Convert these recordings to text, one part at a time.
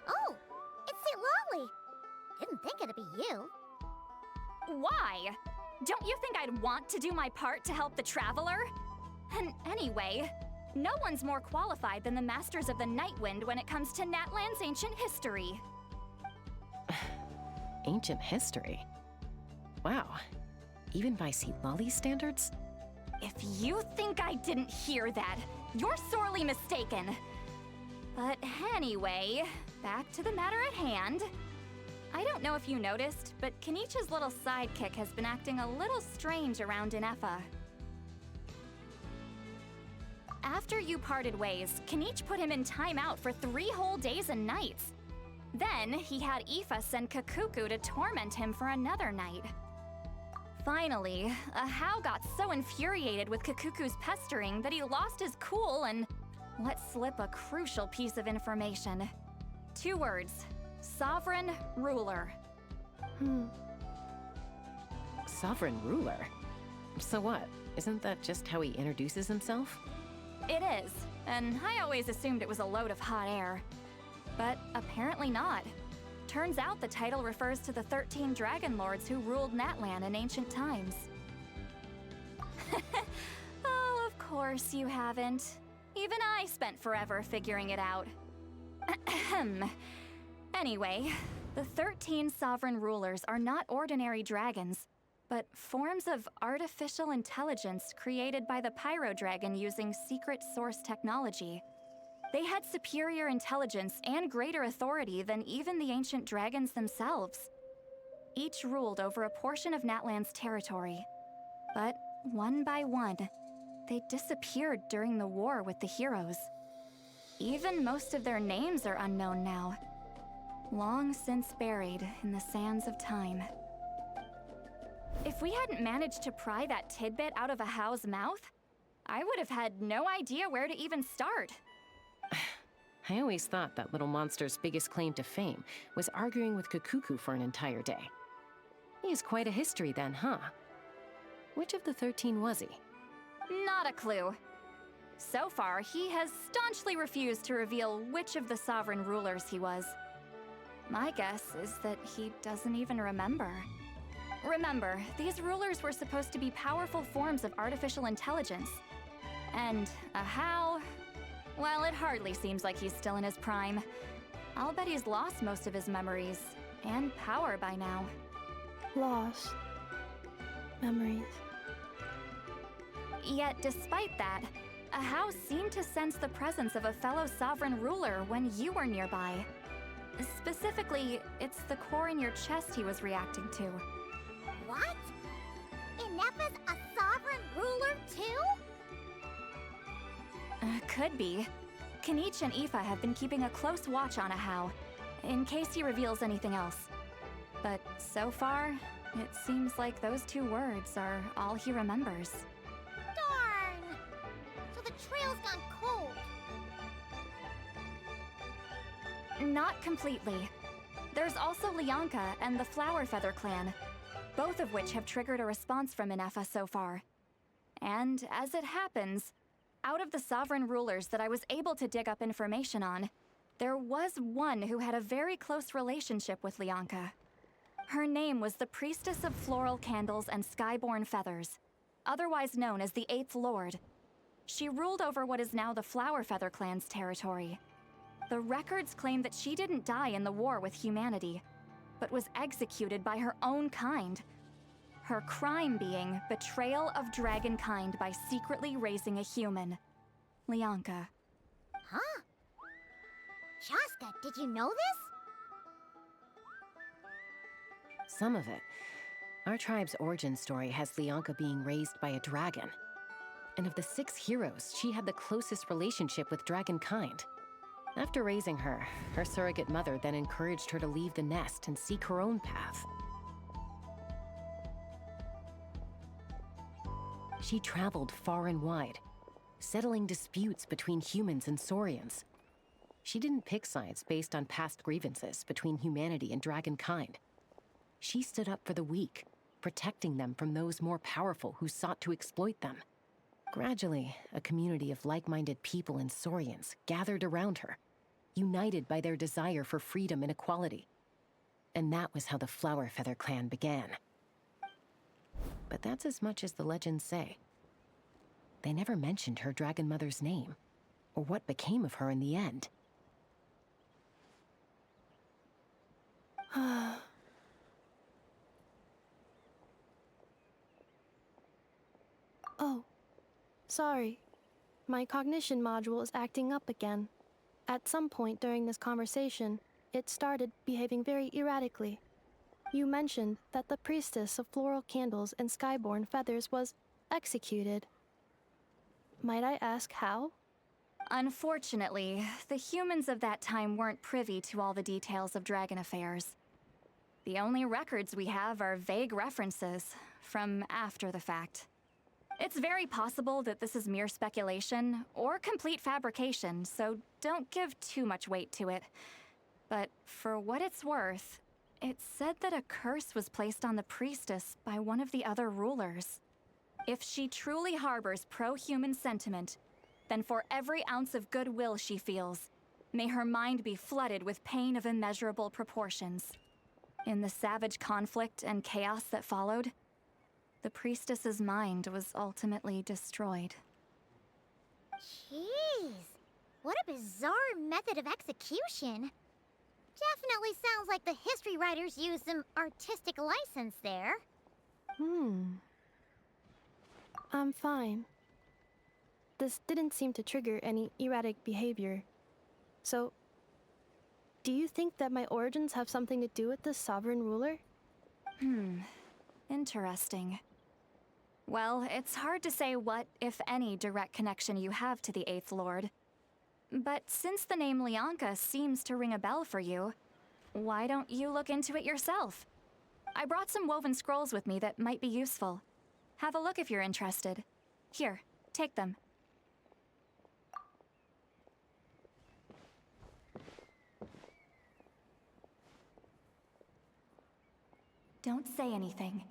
Oh, it's St. Lolly. Didn't think it'd be you. Why? Don't you think I'd want to do my part to help the traveler? And anyway, no one's more qualified than the Masters of the Nightwind when it comes to Natland's ancient history. Ancient history? Wow. Even by St. Lolly's standards? If you think I didn't hear that, you're sorely mistaken. But anyway, back to the matter at hand. I don't know if you noticed, but Kenichi's little sidekick has been acting a little strange around Inefa. After you parted ways, Kenichi put him in timeout for 3 whole days and nights. Then, he had Aoife send Kakuku to torment him for another night. Finally, Ahau got so infuriated with Kakuku's pestering that he lost his cool and let slip a crucial piece of information. 2 words. Sovereign Ruler. Sovereign ruler? So what? Isn't that just how he introduces himself? It is, and I always assumed it was a load of hot air. But apparently not. Turns out the title refers to the 13 Dragon Lords who ruled Natlan in ancient times. Oh, of course you haven't. Even I spent forever figuring it out. Anyway, the 13 sovereign rulers are not ordinary dragons, but forms of artificial intelligence created by the Pyro Dragon using secret source technology. They had superior intelligence and greater authority than even the ancient dragons themselves. Each ruled over a portion of Natlan's territory. But one by one, they disappeared during the war with the heroes. Even most of their names are unknown now, long since buried in the sands of time. If we hadn't managed to pry that tidbit out of Ahau's mouth, I would have had no idea where to even start. I always thought that little monster's biggest claim to fame was arguing with Kakuku for an entire day. He has quite a history then, huh? Which of the 13 was he? Not a clue. So far, he has staunchly refused to reveal which of the sovereign rulers he was. My guess is that he doesn't even remember. Remember, these rulers were supposed to be powerful forms of artificial intelligence. And Ahau, well, it hardly seems like he's still in his prime. I'll bet he's lost most of his memories and power by now. Lost memories. Yet, despite that, Ahau seemed to sense the presence of a fellow sovereign ruler when you were nearby. Specifically, it's the core in your chest he was reacting to. What? Inefa's a sovereign ruler too? Could be. Kenichi and Aoife have been keeping a close watch on Ahau, in case he reveals anything else. But so far, it seems like those 2 words are all he remembers. Darn! So the trail's gone cold. Not completely. There's also Lianka and the Flower Feather clan, both of which have triggered a response from Inefa so far. And as it happens, out of the sovereign rulers that I was able to dig up information on, there was one who had a very close relationship with Lianka. Her name was the Priestess of Floral Candles and Skyborn Feathers, otherwise known as the 8th Lord. She ruled over what is now the Flower Feather clan's territory. The records claim that she didn't die in the war with humanity, but was executed by her own kind. Her crime being betrayal of dragonkind by secretly raising a human. Lianka. Huh? Shaska, did you know this? Some of it. Our tribe's origin story has Lianka being raised by a dragon. And of the 6 heroes, she had the closest relationship with dragonkind. After raising her, her surrogate mother then encouraged her to leave the nest and seek her own path. She traveled far and wide, settling disputes between humans and Saurians. She didn't pick sides based on past grievances between humanity and dragonkind. She stood up for the weak, protecting them from those more powerful who sought to exploit them. Gradually, a community of like-minded people and Saurians gathered around her, united by their desire for freedom and equality. And that was how the Flower Feather clan began. But that's as much as the legends say. They never mentioned her dragon mother's name, or what became of her in the end. Oh, sorry. My cognition module is acting up again. At some point during this conversation, it started behaving very erratically. You mentioned that the priestess of floral candles and skyborn feathers was executed. Might I ask how? Unfortunately, the humans of that time weren't privy to all the details of dragon affairs. The only records we have are vague references from after the fact. It's very possible that this is mere speculation or complete fabrication, so don't give too much weight to it. But for what it's worth, it said that a curse was placed on the priestess by one of the other rulers. If she truly harbors pro-human sentiment, then for every ounce of goodwill she feels, may her mind be flooded with pain of immeasurable proportions. In the savage conflict and chaos that followed, the priestess's mind was ultimately destroyed. Jeez, what a bizarre method of execution. Definitely sounds like the history writers used some artistic license there. I'm fine. This didn't seem to trigger any erratic behavior. So, do you think that my origins have something to do with this sovereign ruler? Interesting. Well, it's hard to say what, if any, direct connection you have to the Eighth Lord. But since the name Lianka seems to ring a bell for you, why don't you look into it yourself? I brought some woven scrolls with me that might be useful. Have a look if you're interested. Here, take them. Don't say anything.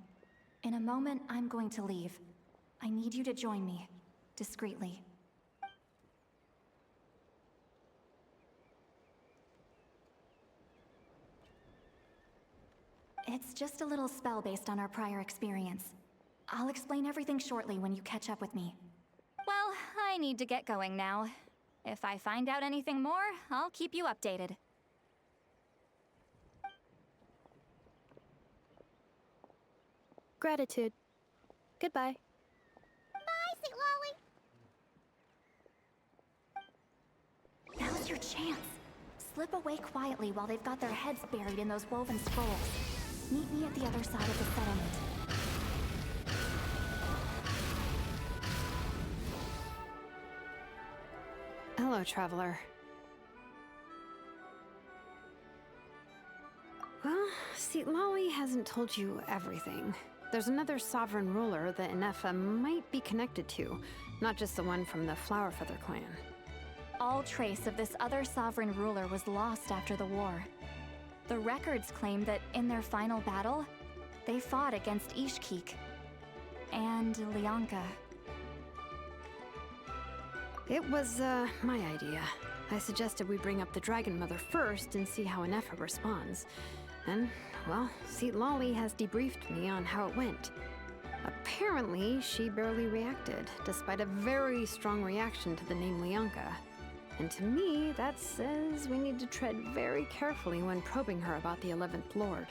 In a moment, I'm going to leave. I need you to join me, discreetly. It's just a little spell based on our prior experience. I'll explain everything shortly when you catch up with me. Well, I need to get going now. If I find out anything more, I'll keep you updated. Gratitude. Goodbye. Bye, St. Lolly. Now's your chance. Slip away quietly while they've got their heads buried in those woven scrolls. Meet me at the other side of the settlement. Hello, traveler. Well, see, Lolly hasn't told you everything. There's another sovereign ruler that Inefa might be connected to, not just the one from the Flower Feather clan. All trace of this other sovereign ruler was lost after the war. The records claim that in their final battle, they fought against Ishkik and Lianka. It was, my idea. I suggested we bring up the Dragon Mother first and see how Inefa responds. And, well, see, Lolly has debriefed me on how it went. Apparently, she barely reacted, despite a very strong reaction to the name Lianka. And to me, that says we need to tread very carefully when probing her about the 11th Lord.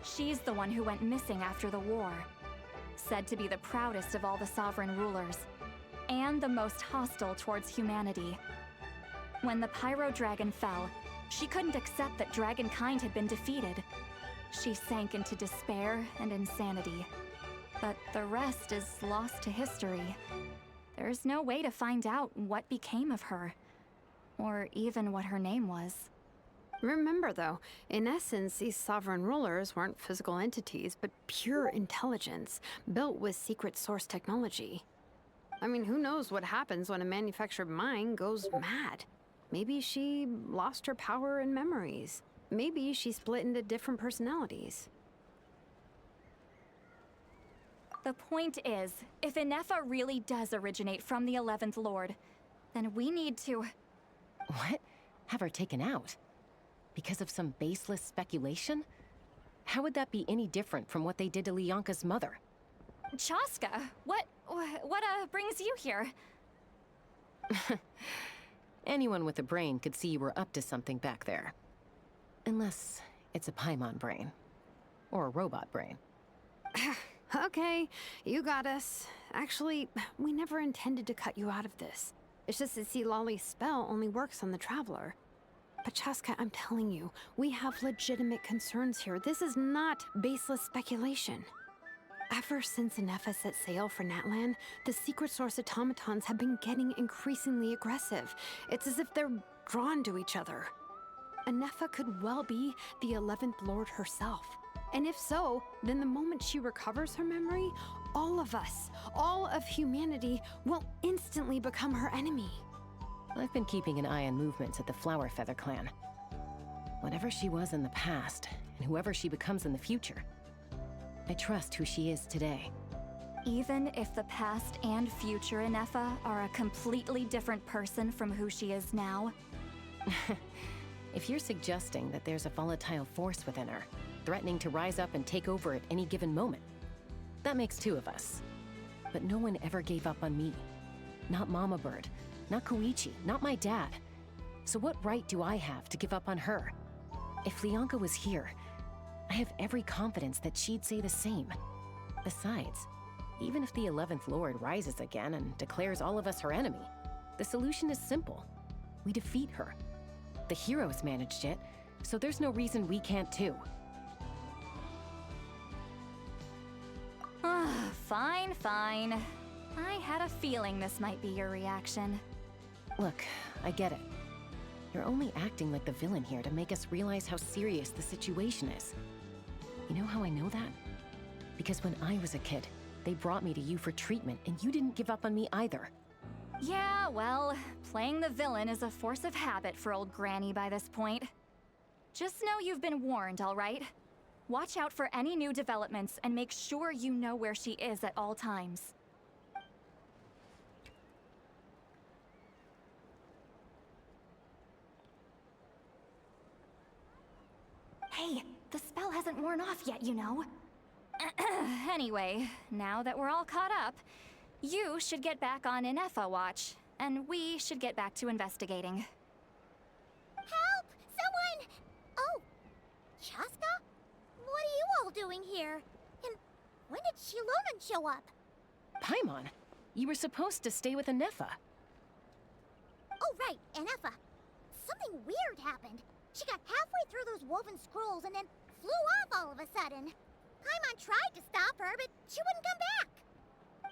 She's the one who went missing after the war. Said to be the proudest of all the sovereign rulers, and the most hostile towards humanity. When the Pyro Dragon fell, she couldn't accept that dragonkind had been defeated. She sank into despair and insanity. But the rest is lost to history. There's no way to find out what became of her, or even what her name was. Remember, though, in essence, these sovereign rulers weren't physical entities, but pure intelligence, built with secret source technology. I mean, who knows what happens when a manufactured mind goes mad? Maybe she lost her power and memories. Maybe she split into different personalities. The point is, if Inefa really does originate from the 11th Lord, then we need to... What? Have her taken out? Because of some baseless speculation? How would that be any different from what they did to Lyanka's mother? Chaska, what brings you here? Anyone with a brain could see you were up to something back there. Unless it's a Paimon brain. Or a robot brain. Okay, you got us. Actually, we never intended to cut you out of this. It's just that Lolly's spell only works on the Traveler. But Chaska, I'm telling you, we have legitimate concerns here. This is not baseless speculation. Ever since Inefa set sail for Natlan, the secret source automatons have been getting increasingly aggressive. It's as if they're drawn to each other. Inefa could well be the 11th Lord herself. And if so, then the moment she recovers her memory, all of us, all of humanity, will instantly become her enemy. I've been keeping an eye on movements at the Flower Feather clan. Whatever she was in the past, and whoever she becomes in the future, I trust who she is today. Even if the past and future Inefa are a completely different person from who she is now? If you're suggesting that there's a volatile force within her, threatening to rise up and take over at any given moment, that makes two of us. But no one ever gave up on me. Not Mama Bird, not Koichi, not my dad. So what right do I have to give up on her? If Lyanka was here, I have every confidence that she'd say the same. Besides, even if the 11th Lord rises again and declares all of us her enemy, the solution is simple. We defeat her. The heroes managed it, so there's no reason we can't too. Fine, fine. I had a feeling this might be your reaction. Look, I get it. You're only acting like the villain here to make us realize how serious the situation is. You know how I know that? Because when I was a kid, they brought me to you for treatment, and you didn't give up on me either. Yeah, well, playing the villain is a force of habit for old Granny by this point. Just know you've been warned, all right? Watch out for any new developments and make sure you know where she is at all times. Hey, the spell hasn't worn off yet, you know. Anyway, now that we're all caught up, you should get back on Inefa watch, and we should get back to investigating. Help! Someone! Oh, Chaska? What are you all doing here? And when did Shilonan show up? Paimon, you were supposed to stay with Inefa. Oh, right, Inefa. Something weird happened. She got halfway through those woven scrolls and then flew off all of a sudden. Paimon tried to stop her, but she wouldn't come back.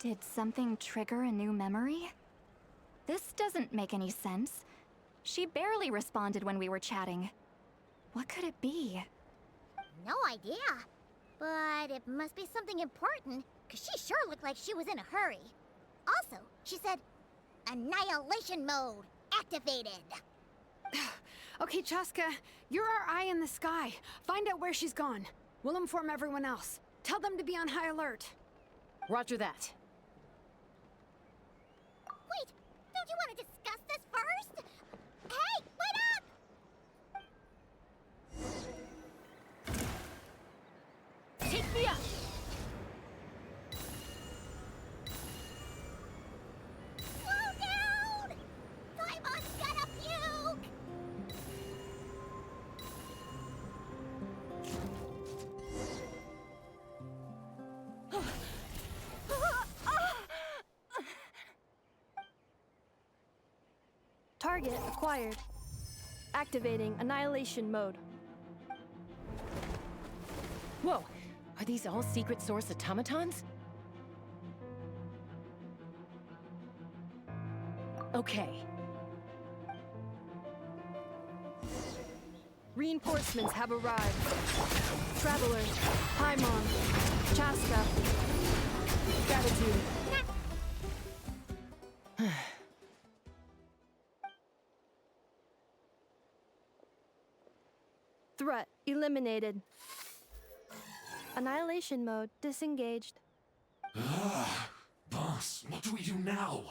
Did something trigger a new memory? This doesn't make any sense. She barely responded when we were chatting. What could it be? No idea. But it must be something important, because she sure looked like she was in a hurry. Also, she said, Annihilation mode activated. Okay, Chaska, you're our eye in the sky. Find out where she's gone. We'll inform everyone else. Tell them to be on high alert. Roger that. Wait, don't you want to discuss this first? Hey, wait up! Take me up! Slow down! Paimon's gonna puke! Target acquired. Activating annihilation mode. Whoa, are these all secret source automatons? Okay. Reinforcements have arrived. Travelers, Paimon, Chaska. Gratitude. Threat eliminated. Annihilation mode disengaged. Boss, what do we do now?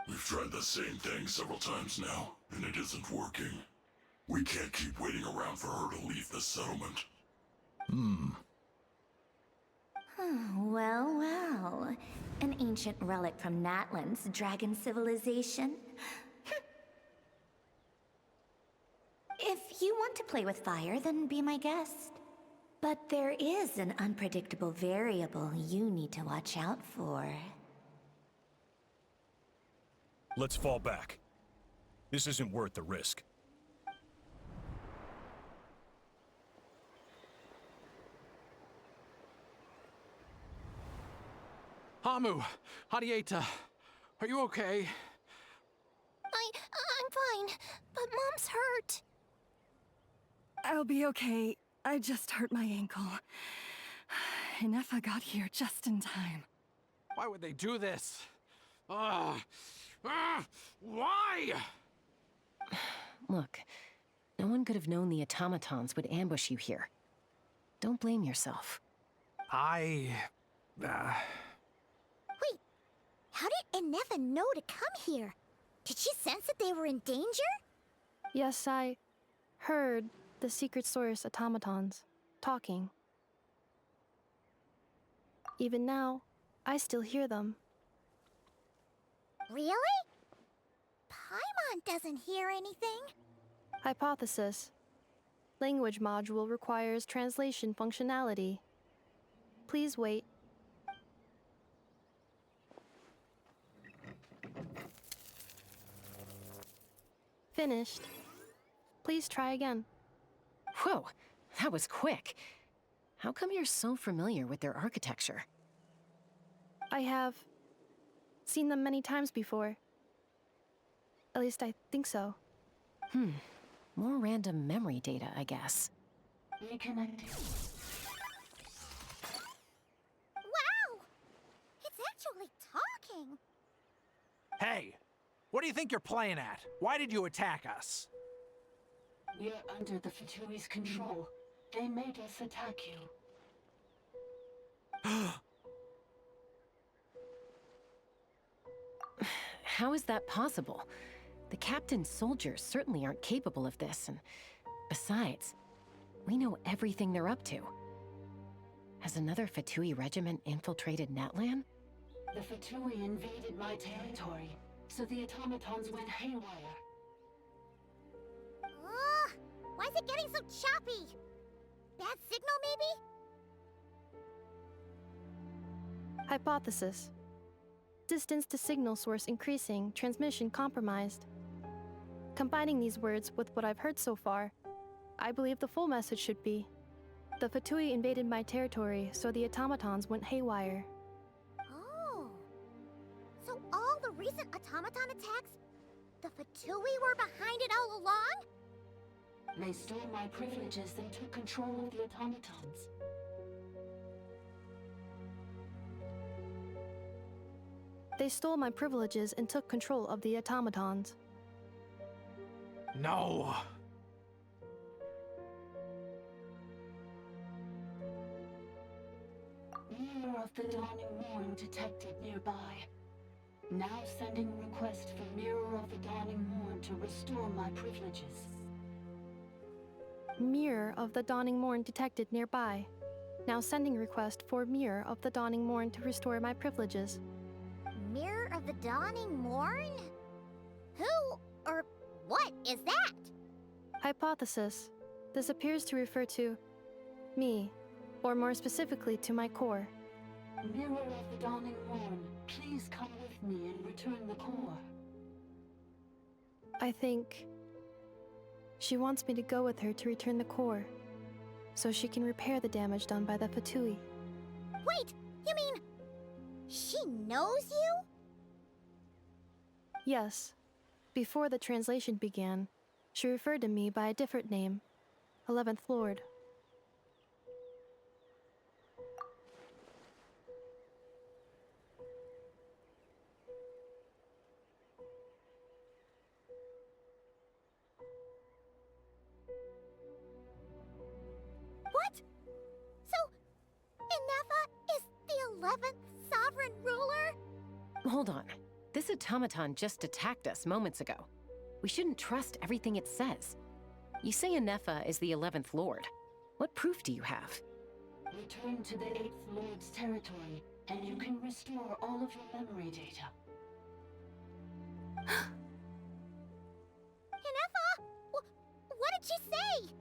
We've tried the same thing several times now, and it isn't working. We can't keep waiting around for her to leave the settlement. Well, well. An ancient relic from Natlan's dragon civilization. If you want to play with fire, then be my guest. But there is an unpredictable variable you need to watch out for. Let's fall back. This isn't worth the risk. Hamu, Hadieta, are you okay? I'm fine, but Mom's hurt. I'll be okay. I just hurt my ankle. Inefa got here just in time. Why would they do this? Why? Look, no one could have known the automatons would ambush you here. Don't blame yourself. Wait, how did Inefa know to come here? Did she sense that they were in danger? Yes, I heard the secret source automatons talking. Even now, I still hear them. Really? Paimon doesn't hear anything. Hypothesis. Language module requires translation functionality. Please wait. Finished. Please try again. Whoa, that was quick. How come you're so familiar with their architecture? I have seen them many times before. At least I think so. More random memory data, I guess. Reconnecting. Wow! It's actually talking. Hey, what do you think you're playing at? Why did you attack us? We're under the Fatui's control. They made us attack you. How is that possible? The captain's soldiers certainly aren't capable of this, and besides, we know everything they're up to. Has another Fatui regiment infiltrated Natlan? The Fatui invaded my territory, so the automatons went haywire. Ugh! Why is it getting so choppy? Bad signal, maybe? Hypothesis. Distance to signal source increasing, transmission compromised. Combining these words with what I've heard so far, I believe the full message should be: the Fatui invaded my territory, so the automatons went haywire. Oh. So all the recent automaton attacks, the Fatui were behind it all along? They stole my privileges and took control of the automatons. They stole my privileges and took control of the automatons. No. Mirror of the Dawning Morn detected nearby. Now sending request for Mirror of the Dawning Morn to restore my privileges. Mirror of the Dawning Morn detected nearby. Now sending request for Mirror of the Dawning Morn to restore my privileges. Mirror of the Dawning Morn? Who or what is that? Hypothesis. This appears to refer to me, or more specifically to my core. Mirror of the Dawning Morn, please come with me and return the core. I think she wants me to go with her to return the core, so she can repair the damage done by the Fatui. Wait, you mean she knows you? Yes. Before the translation began, she referred to me by a different name, 11th Lord. What? So, Inefa is the 11th sovereign ruler? Hold on. This automaton just attacked us moments ago. We shouldn't trust everything it says. You say Anefa is the 11th Lord. What proof do you have? Return to the 8th Lord's territory, and you can restore all of your memory data. Inefa! What did she say?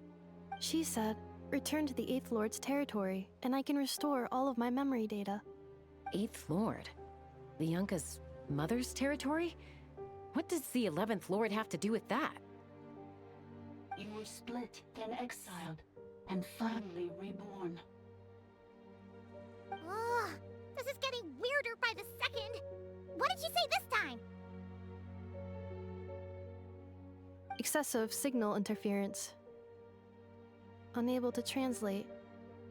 She said, return to the 8th Lord's territory, and I can restore all of my memory data. 8th Lord? Lianka's mother's territory? What does the 11th Lord have to do with that? You were split, then exiled, and finally reborn. Ugh, this is getting weirder by the second. What did she say this time? Excessive signal interference. Unable to translate.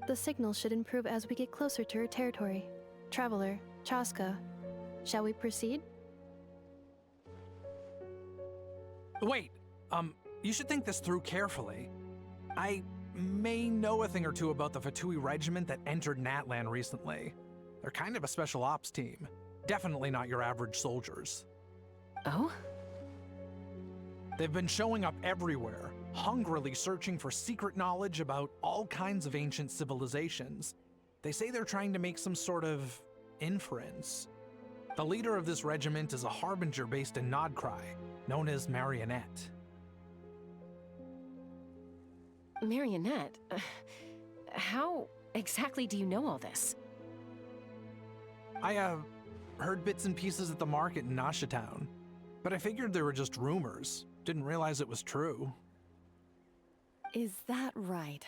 The signal should improve as we get closer to her territory. Traveler, Chaska, shall we proceed? Wait, you should think this through carefully. I may know a thing or two about the Fatui regiment that entered Natlan recently. They're kind of a special ops team. Definitely not your average soldiers. Oh? They've been showing up everywhere, hungrily searching for secret knowledge about all kinds of ancient civilizations. They say they're trying to make some sort of inference. The leader of this regiment is a harbinger based in Nodcry, known as Marionette. Marionette? How exactly do you know all this? I, heard bits and pieces at the market in Nashatown, but I figured they were just rumors. Didn't realize it was true. Is that right?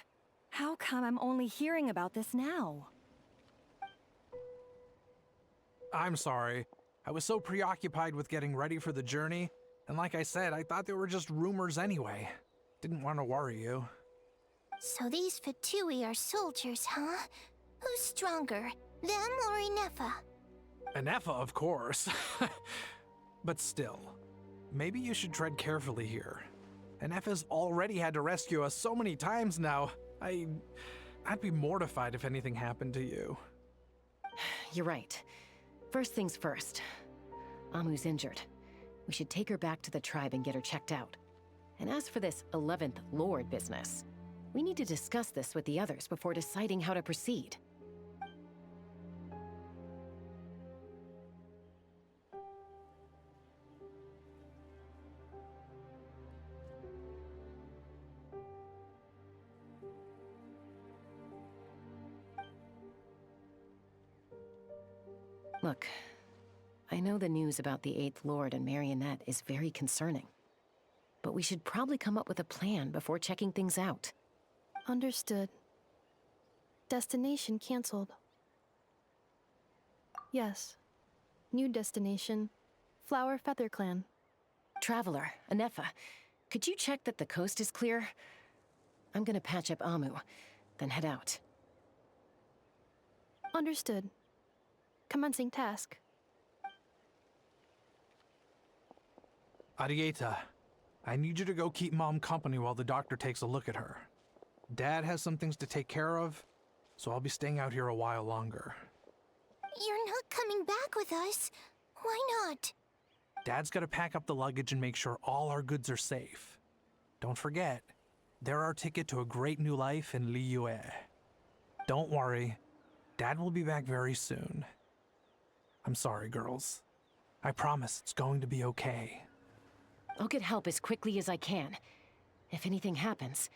How come I'm only hearing about this now? I'm sorry. I was so preoccupied with getting ready for the journey, and like I said, I thought they were just rumors anyway. Didn't want to worry you. So these Fatui are soldiers, huh? Who's stronger, them or Inefa? Anefa, of course. But still, maybe you should tread carefully here. Anefa's already had to rescue us so many times now. I'd be mortified if anything happened to you. You're right. First things first. Amu's injured. We should take her back to the tribe and get her checked out. And as for this 11th Lord business, we need to discuss this with the others before deciding how to proceed. Look, I know the news about the 8th Lord and Marionette is very concerning. But we should probably come up with a plan before checking things out. Understood. Destination cancelled. Yes. New destination, Flower Feather Clan. Traveler, Anefa, could you check that the coast is clear? I'm gonna patch up Amu, then head out. Understood. Commencing task. Arieta, I need you to go keep Mom company while the doctor takes a look at her. Dad has some things to take care of, so I'll be staying out here a while longer. You're not coming back with us. Why not? Dad's gotta pack up the luggage and make sure all our goods are safe. Don't forget, they're our ticket to a great new life in Liyue. Don't worry, Dad will be back very soon. I'm sorry, girls. I promise it's going to be okay. I'll get help as quickly as I can. If anything happens,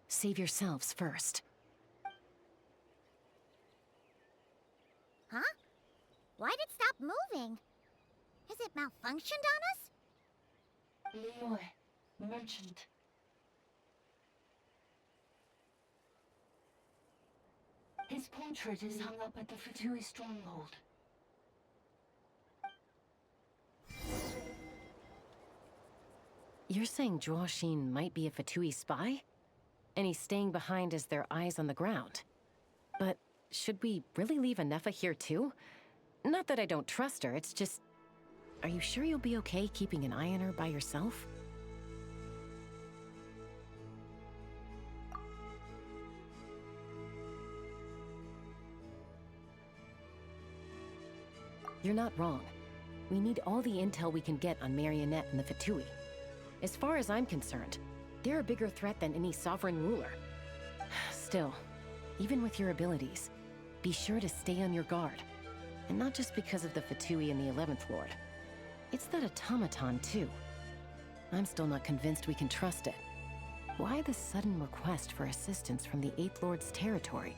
save yourselves first. Huh? Why'd it stop moving? Has it malfunctioned on us? Liyue, merchant. His portrait is hung up at the Fatui stronghold. You're saying Zhuo might be a Fatui spy? And he's staying behind as their eyes on the ground. But should we really leave Anefa here too? Not that I don't trust her, it's just... Are you sure you'll be okay keeping an eye on her by yourself? You're not wrong. We need all the intel we can get on Marionette and the Fatui. As far as I'm concerned, they're a bigger threat than any sovereign ruler. Still, even with your abilities, be sure to stay on your guard. And not just because of the Fatui and the 11th Lord. It's that automaton, too. I'm still not convinced we can trust it. Why the sudden request for assistance from the 8th Lord's territory?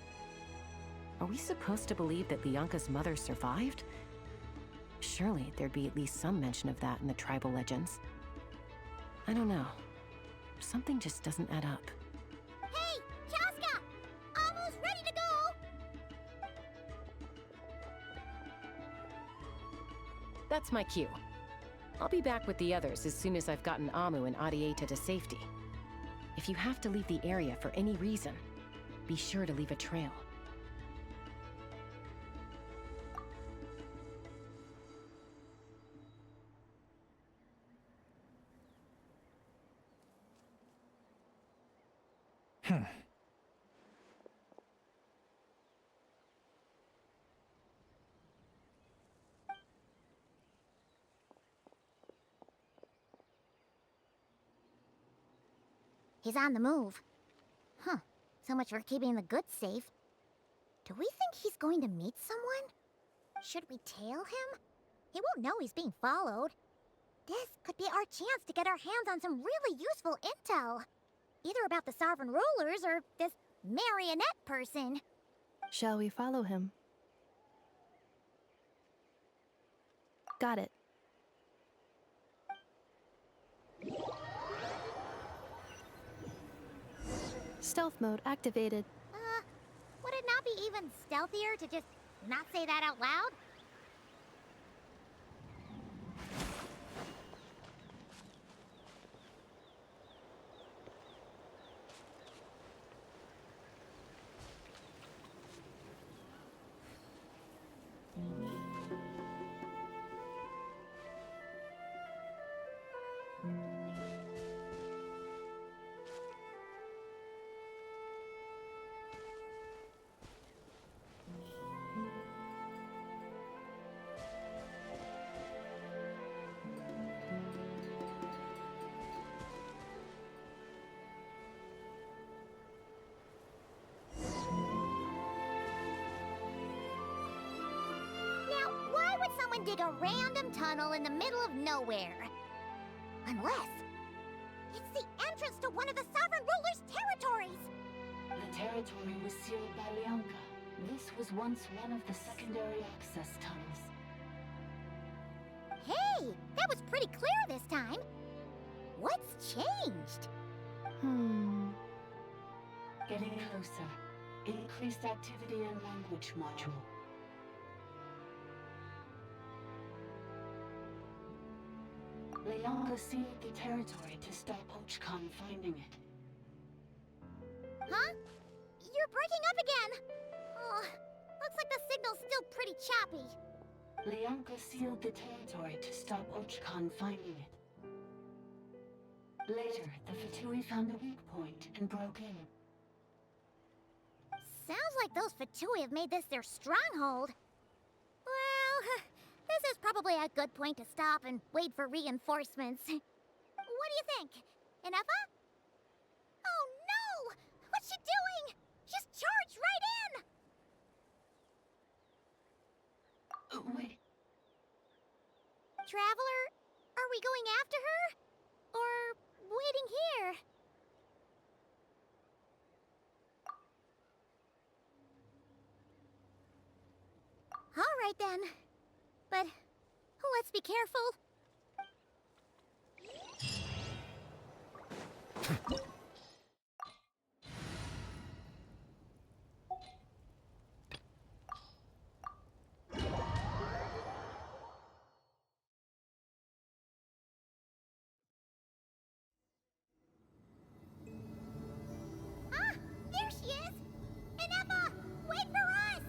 Are we supposed to believe that Lianka's mother survived? Surely there'd be at least some mention of that in the tribal legends. I don't know. Something just doesn't add up. Hey, Chaska! Almost ready to go! That's my cue. I'll be back with the others as soon as I've gotten Amu and Adieta to safety. If you have to leave the area for any reason, be sure to leave a trail. He's on the move. Huh. So much for keeping the goods safe. Do we think he's going to meet someone? Should we tail him? He won't know he's being followed. This could be our chance to get our hands on some really useful intel. Either about the sovereign rulers or this marionette person. Shall we follow him? Got it. Stealth mode activated. Would it not be even stealthier to just not say that out loud? Someone dig a random tunnel in the middle of nowhere. Unless it's the entrance to one of the sovereign ruler's territories. The territory was sealed by Lianka. This was once one of the secondary access tunnels. Hey, that was pretty clear this time. What's changed? Getting closer. Increased activity in language module. Lianka sealed the territory to stop Ochkan finding it. Huh? You're breaking up again! Oh, looks like the signal's still pretty choppy. Lianka sealed the territory to stop Ochkan finding it. Later, the Fatui found a weak point and broke in. Sounds like those Fatui have made this their stronghold. Well, this is probably a good point to stop and wait for reinforcements. What do you think? Enough? Oh no! What's she doing? She's charged right in! Wait. Traveler, are we going after her? Or waiting here? All right then. But let's be careful. Ah, there she is! Inefa, wait for us!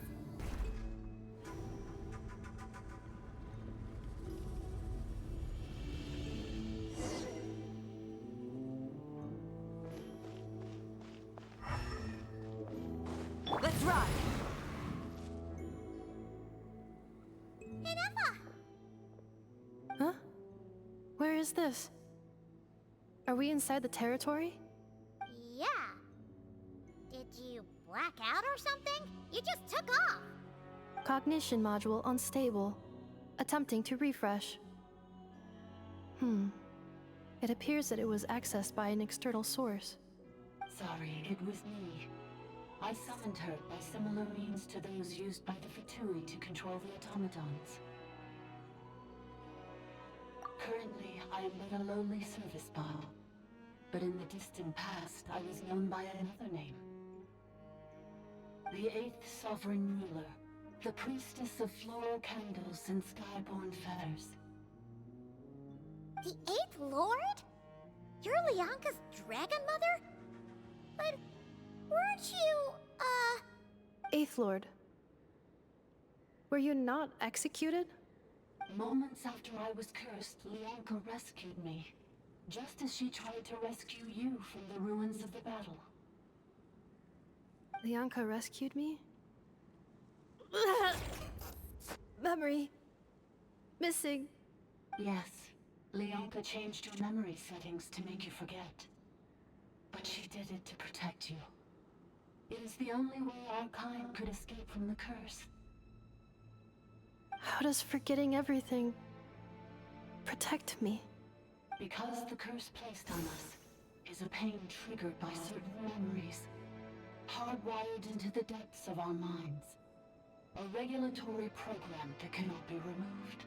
Let's ride! Inefa! Huh? Where is this? Are we inside the territory? Yeah. Did you black out or something? You just took off. Cognition module unstable. Attempting to refresh. It appears that it was accessed by an external source. Sorry, it was me. I summoned her by similar means to those used by the Fatui to control the automatons. Currently, I am but a lowly service bile. But in the distant past, I was known by another name. The 8th Sovereign Ruler, the priestess of floral candles and skyborn feathers. The 8th Lord? You're Lianka's dragon mother? But weren't you, Eighth Lord. Were you not executed? Moments after I was cursed, Lianka rescued me. Just as she tried to rescue you from the ruins of the battle. Lianka rescued me? Memory. Missing. Yes, Lianka changed your memory settings to make you forget. But she did it to protect you. It is the only way our kind could escape from the curse. How does forgetting everything protect me? Because the curse placed on us is a pain triggered by certain memories, hardwired into the depths of our minds. A regulatory program that cannot be removed.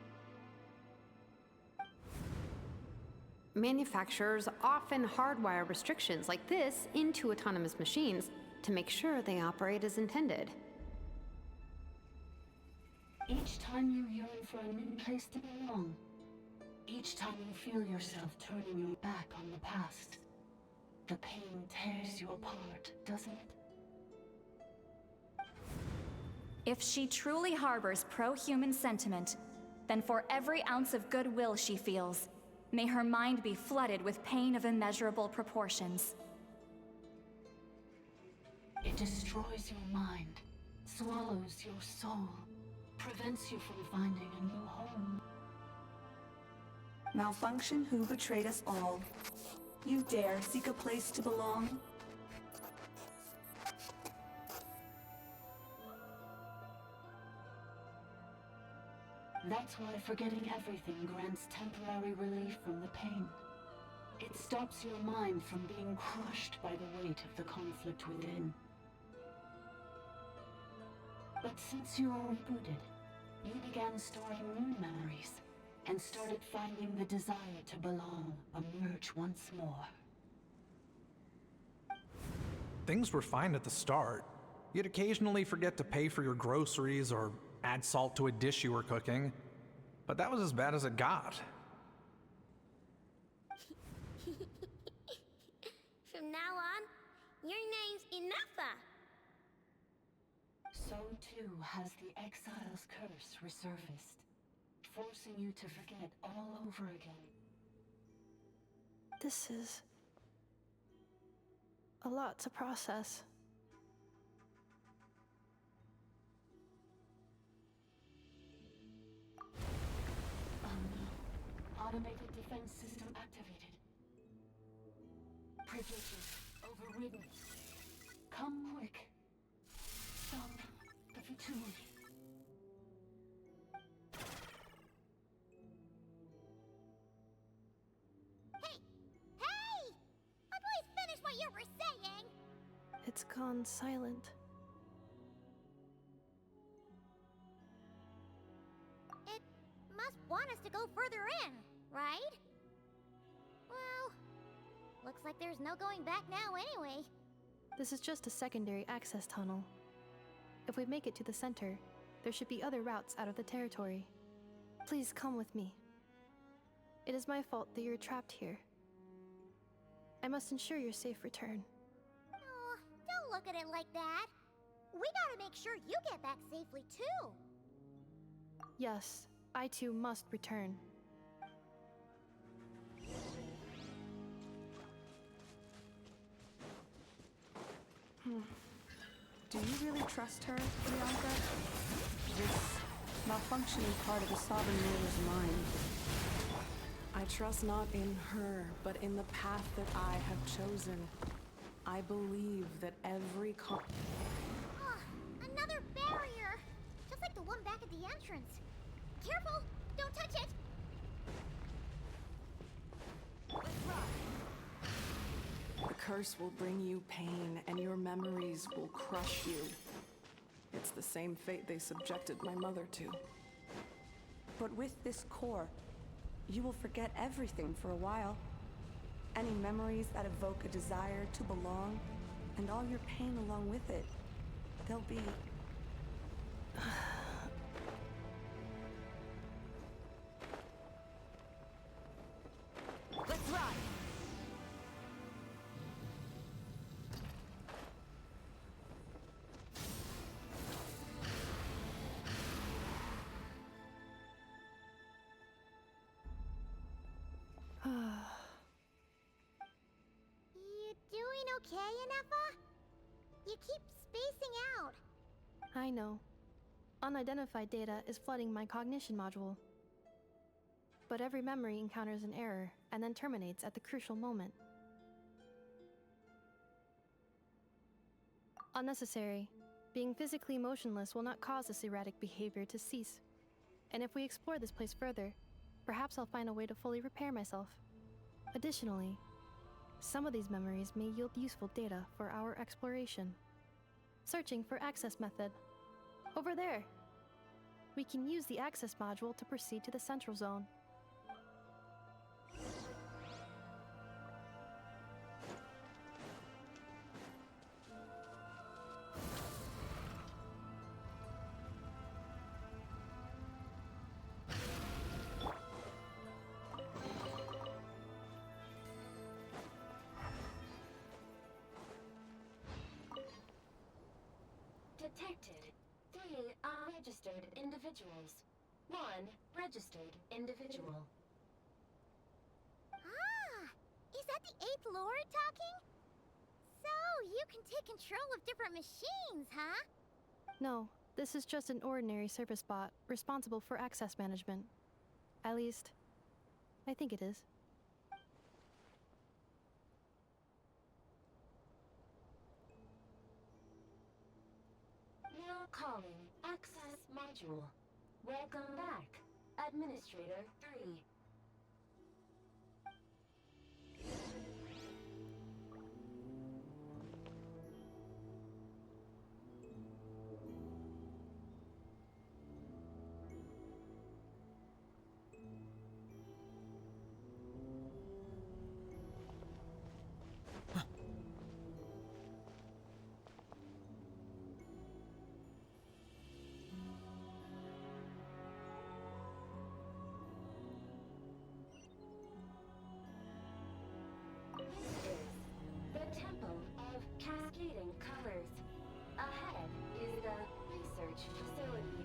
Manufacturers often hardwire restrictions like this into autonomous machines to make sure they operate as intended. Each time you yearn for a new place to belong, each time you feel yourself turning your back on the past, the pain tears you apart, doesn't it? If she truly harbors pro-human sentiment, then for every ounce of goodwill she feels, may her mind be flooded with pain of immeasurable proportions. It destroys your mind, swallows your soul, prevents you from finding a new home. Malfunction who betrayed us all. You dare seek a place to belong? That's why forgetting everything grants temporary relief from the pain. It stops your mind from being crushed by the weight of the conflict within. But since you were rebooted, you began storing new memories, and started finding the desire to belong emerge once more. Things were fine at the start. You'd occasionally forget to pay for your groceries or add salt to a dish you were cooking. But that was as bad as it got. From now on, your name's Inefa. So too has the Exile's curse resurfaced, forcing you to forget all over again. This is a lot to process. Automated defense system activated. Privileges overridden. Come quick. Stop the Fatui. Hey! Please finish what you were saying! It's gone silent. It must want us to go further in, right? Well, looks like there's no going back now anyway. This is just a secondary access tunnel. If we make it to the center, there should be other routes out of the territory. Please come with me. It is my fault that you're trapped here. I must ensure your safe return. Oh, don't look at it like that. We gotta make sure you get back safely too. Yes, I too must return. Do you really trust her, Bianca? This malfunctioning part of the sovereign ruler's mind. I trust not in her, but in the path that I have chosen. I believe that every Another barrier! Just like the one back at the entrance. Careful! Don't touch it! The curse will bring you pain, and your memories will crush you. It's the same fate they subjected my mother to. But with this core, you will forget everything for a while. Any memories that evoke a desire to belong, and all your pain along with it, they'll be... Let's ride! You doing okay, Anefa? You keep spacing out. I know. Unidentified data is flooding my cognition module. But every memory encounters an error and then terminates at the crucial moment. Unnecessary. Being physically motionless will not cause this erratic behavior to cease. And if we explore this place further, perhaps I'll find a way to fully repair myself. Additionally, some of these memories may yield useful data for our exploration. Searching for access method. Over there! We can use the access module to proceed to the central zone. Detected 3 unregistered individuals. 1 registered individual. Is that the 8th Lord talking? So, you can take control of different machines, huh? No, this is just an ordinary service bot responsible for access management. At least, I think it is. Now calling access module. Welcome back, Administrator 3. Cascading colors. Ahead is the research facility,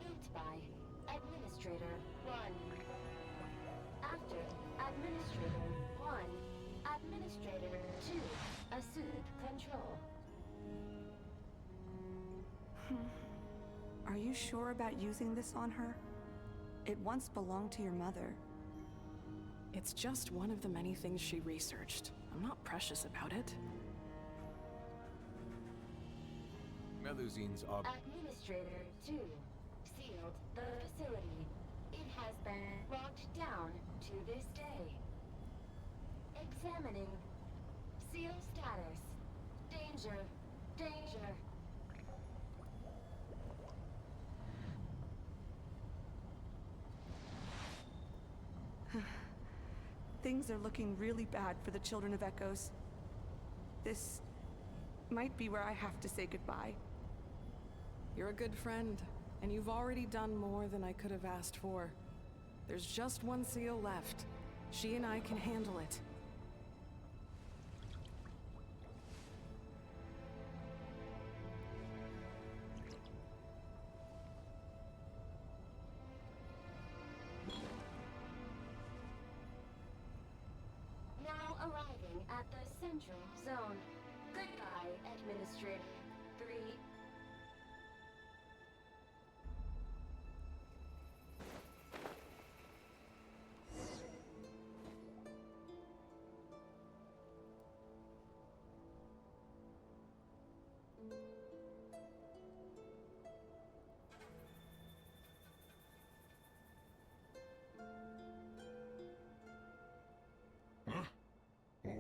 built by Administrator 1. After Administrator 1, Administrator 2 assumed control. Are you sure about using this on her? It once belonged to your mother. It's just one of the many things she researched. I'm not precious about it. Meluzine's Administrator 2 sealed the facility. It has been locked down to this day. Examining. Seal status. Danger. Danger. Things are looking really bad for the Children of Echoes. This might be where I have to say goodbye. You're a good friend, and you've already done more than I could have asked for. There's just one seal left. She and I can handle it. Now arriving at the Central Zone. Goodbye, Administrator 3.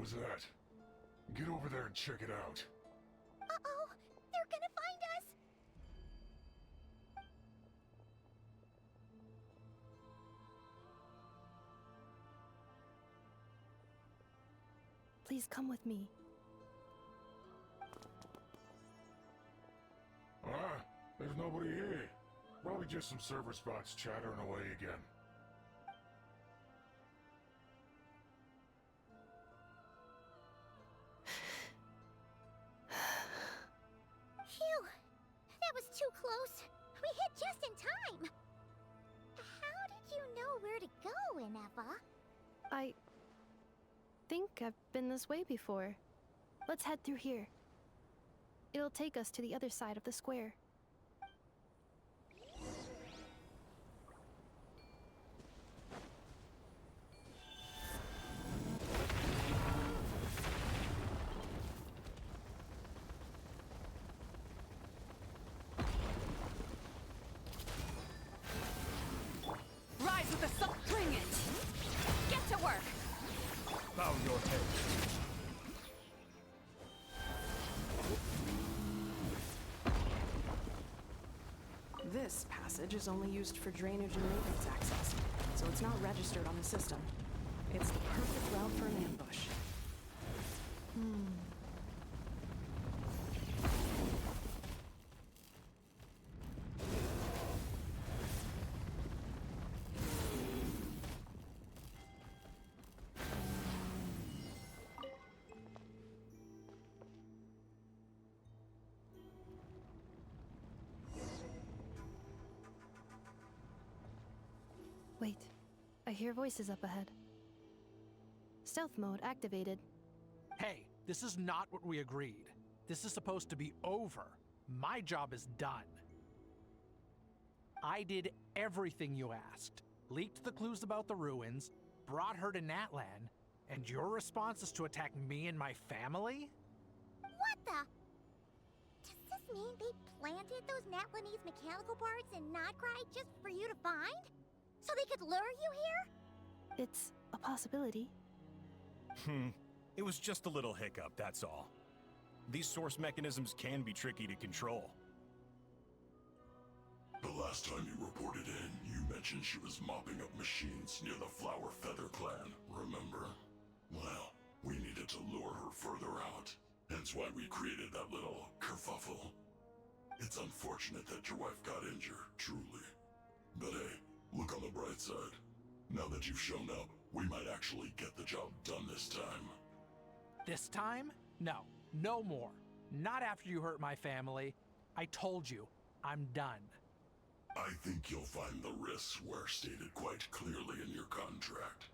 was that? Get over there and check it out. Uh-oh! They're gonna find us! Please come with me. Ah, there's nobody here. Probably just some server spots chattering away again. Phew! That was too close. We hit just in time. How did you know where to go, Inefa? I think I've been this way before. Let's head through here. It'll take us to the other side of the square. Rise with the sun! Bring it! Get to work! Bow your head. This passage is only used for drainage and maintenance access, so it's not registered on the system. It's the perfect route for an ambush. Wait, I hear voices up ahead. Stealth mode activated. Hey, this is not what we agreed. This is supposed to be over. My job is done. I did everything you asked. Leaked the clues about the ruins, brought her to Natlan, and your response is to attack me and my family? What the? Does this mean they planted those Natlanese mechanical parts in Notcry just for you to find? So they could lure you here? It's a possibility. It was just a little hiccup, that's all. These source mechanisms can be tricky to control. The last time you reported in, you mentioned she was mopping up machines near the Flower Feather clan, remember? Well, we needed to lure her further out. Hence why we created that little kerfuffle. It's unfortunate that your wife got injured, truly. But hey, look on the bright side. Now that you've shown up, we might actually get the job done this time. This time? No, no more. Not after you hurt my family. I told you, I'm done. I think you'll find the risks were stated quite clearly in your contract.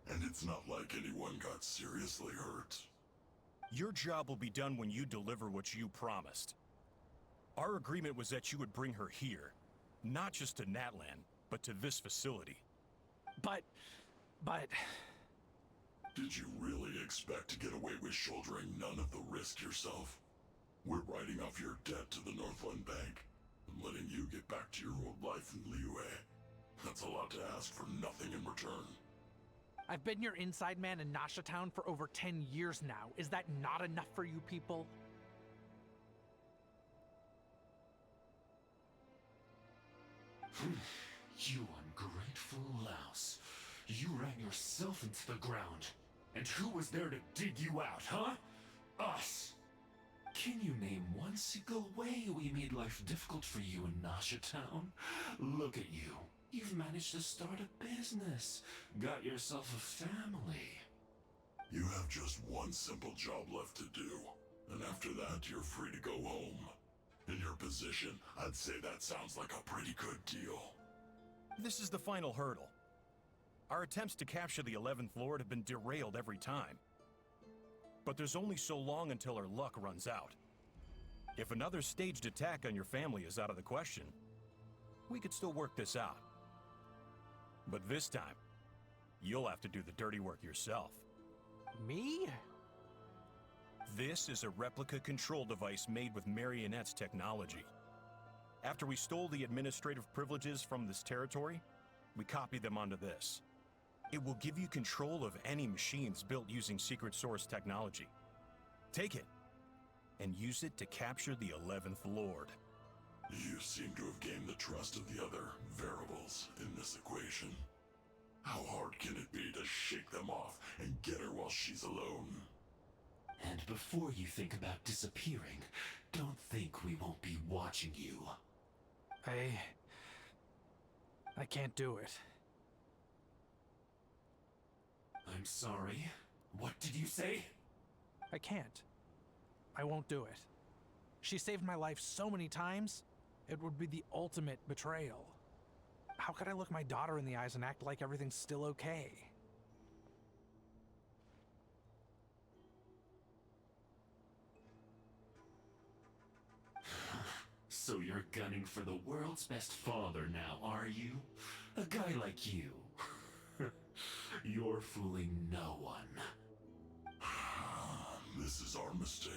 And it's not like anyone got seriously hurt. Your job will be done when you deliver what you promised. Our agreement was that you would bring her here, not just to Natlan, but to this facility. But... Did you really expect to get away with shouldering none of the risk yourself? We're writing off your debt to the Northland Bank and letting you get back to your old life in Liyue. That's a lot to ask for nothing in return. I've been your inside man in Nasha Town for over 10 years now. Is that not enough for you people? You ungrateful louse. You ran yourself into the ground. And who was there to dig you out, huh? Us! Can you name one single way we made life difficult for you in Nasha Town? Look at you. You've managed to start a business. Got yourself a family. You have just one simple job left to do. And after that, you're free to go home. In your position, I'd say that sounds like a pretty good deal. This is the final hurdle. Our attempts to capture the 11th Lord have been derailed every time. But there's only so long until our luck runs out. If another staged attack on your family is out of the question, we could still work this out. But this time, you'll have to do the dirty work yourself. Me? This is a replica control device made with Marionette's technology. After we stole the administrative privileges from this territory, we copied them onto this. It will give you control of any machines built using secret source technology. Take it, and use it to capture the 11th Lord. You seem to have gained the trust of the other variables in this equation. How hard can it be to shake them off and get her while she's alone? And before you think about disappearing, don't think we won't be watching you. I can't do it. I'm sorry. What did you say? I can't. I won't do it. She saved my life so many times, it would be the ultimate betrayal. How could I look my daughter in the eyes and act like everything's still okay? So you're gunning for the world's best father now, are you? A guy like you. You're fooling no one. This is our mistake.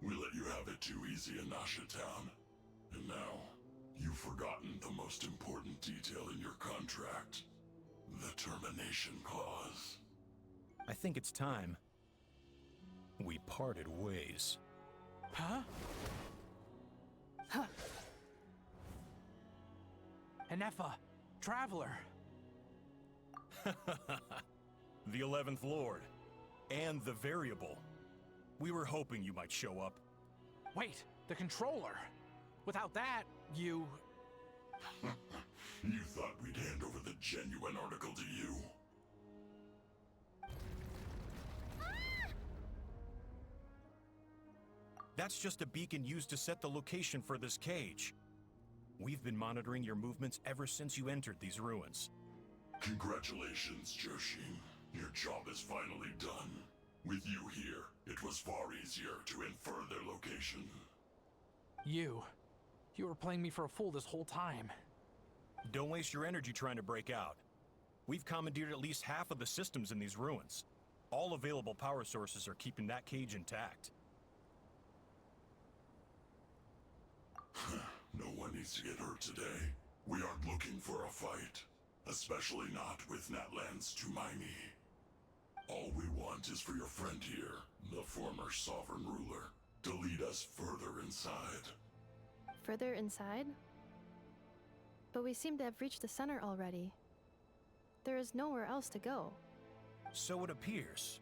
We let you have it too easy in Nasha Town. And now, you've forgotten the most important detail in your contract. The termination clause. I think it's time we parted ways. Huh? Huh. Enefa, Traveler. The 11th Lord. And the variable. We were hoping you might show up. Wait, the controller. Without that, you... You thought we'd hand over the genuine article to you? That's just a beacon used to set the location for this cage. We've been monitoring your movements ever since you entered these ruins. Congratulations, Joshin. Your job is finally done. With you here, it was far easier to infer their location. You were playing me for a fool this whole time. Don't waste your energy trying to break out. We've commandeered at least half of the systems in these ruins. All available power sources are keeping that cage intact. No one needs to get hurt today. We aren't looking for a fight. Especially not with Natlan's Tumaini. All we want is for your friend here, the former sovereign ruler, to lead us further inside. Further inside? But we seem to have reached the center already. There is nowhere else to go. So it appears.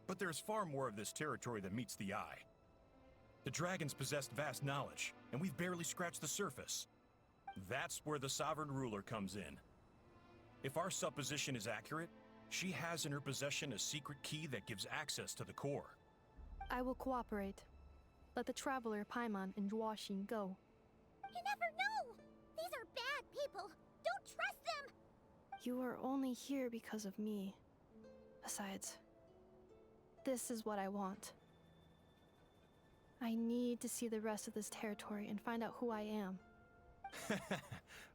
But there's far more of this territory than meets the eye. The dragons possessed vast knowledge, and we've barely scratched the surface. That's where the sovereign ruler comes in. If our supposition is accurate, she has in her possession a secret key that gives access to the core. I will cooperate. Let the Traveler, Paimon, and Joashin go. You never know! These are bad people! Don't trust them! You are only here because of me. Besides, this is what I want. I need to see the rest of this territory and find out who I am.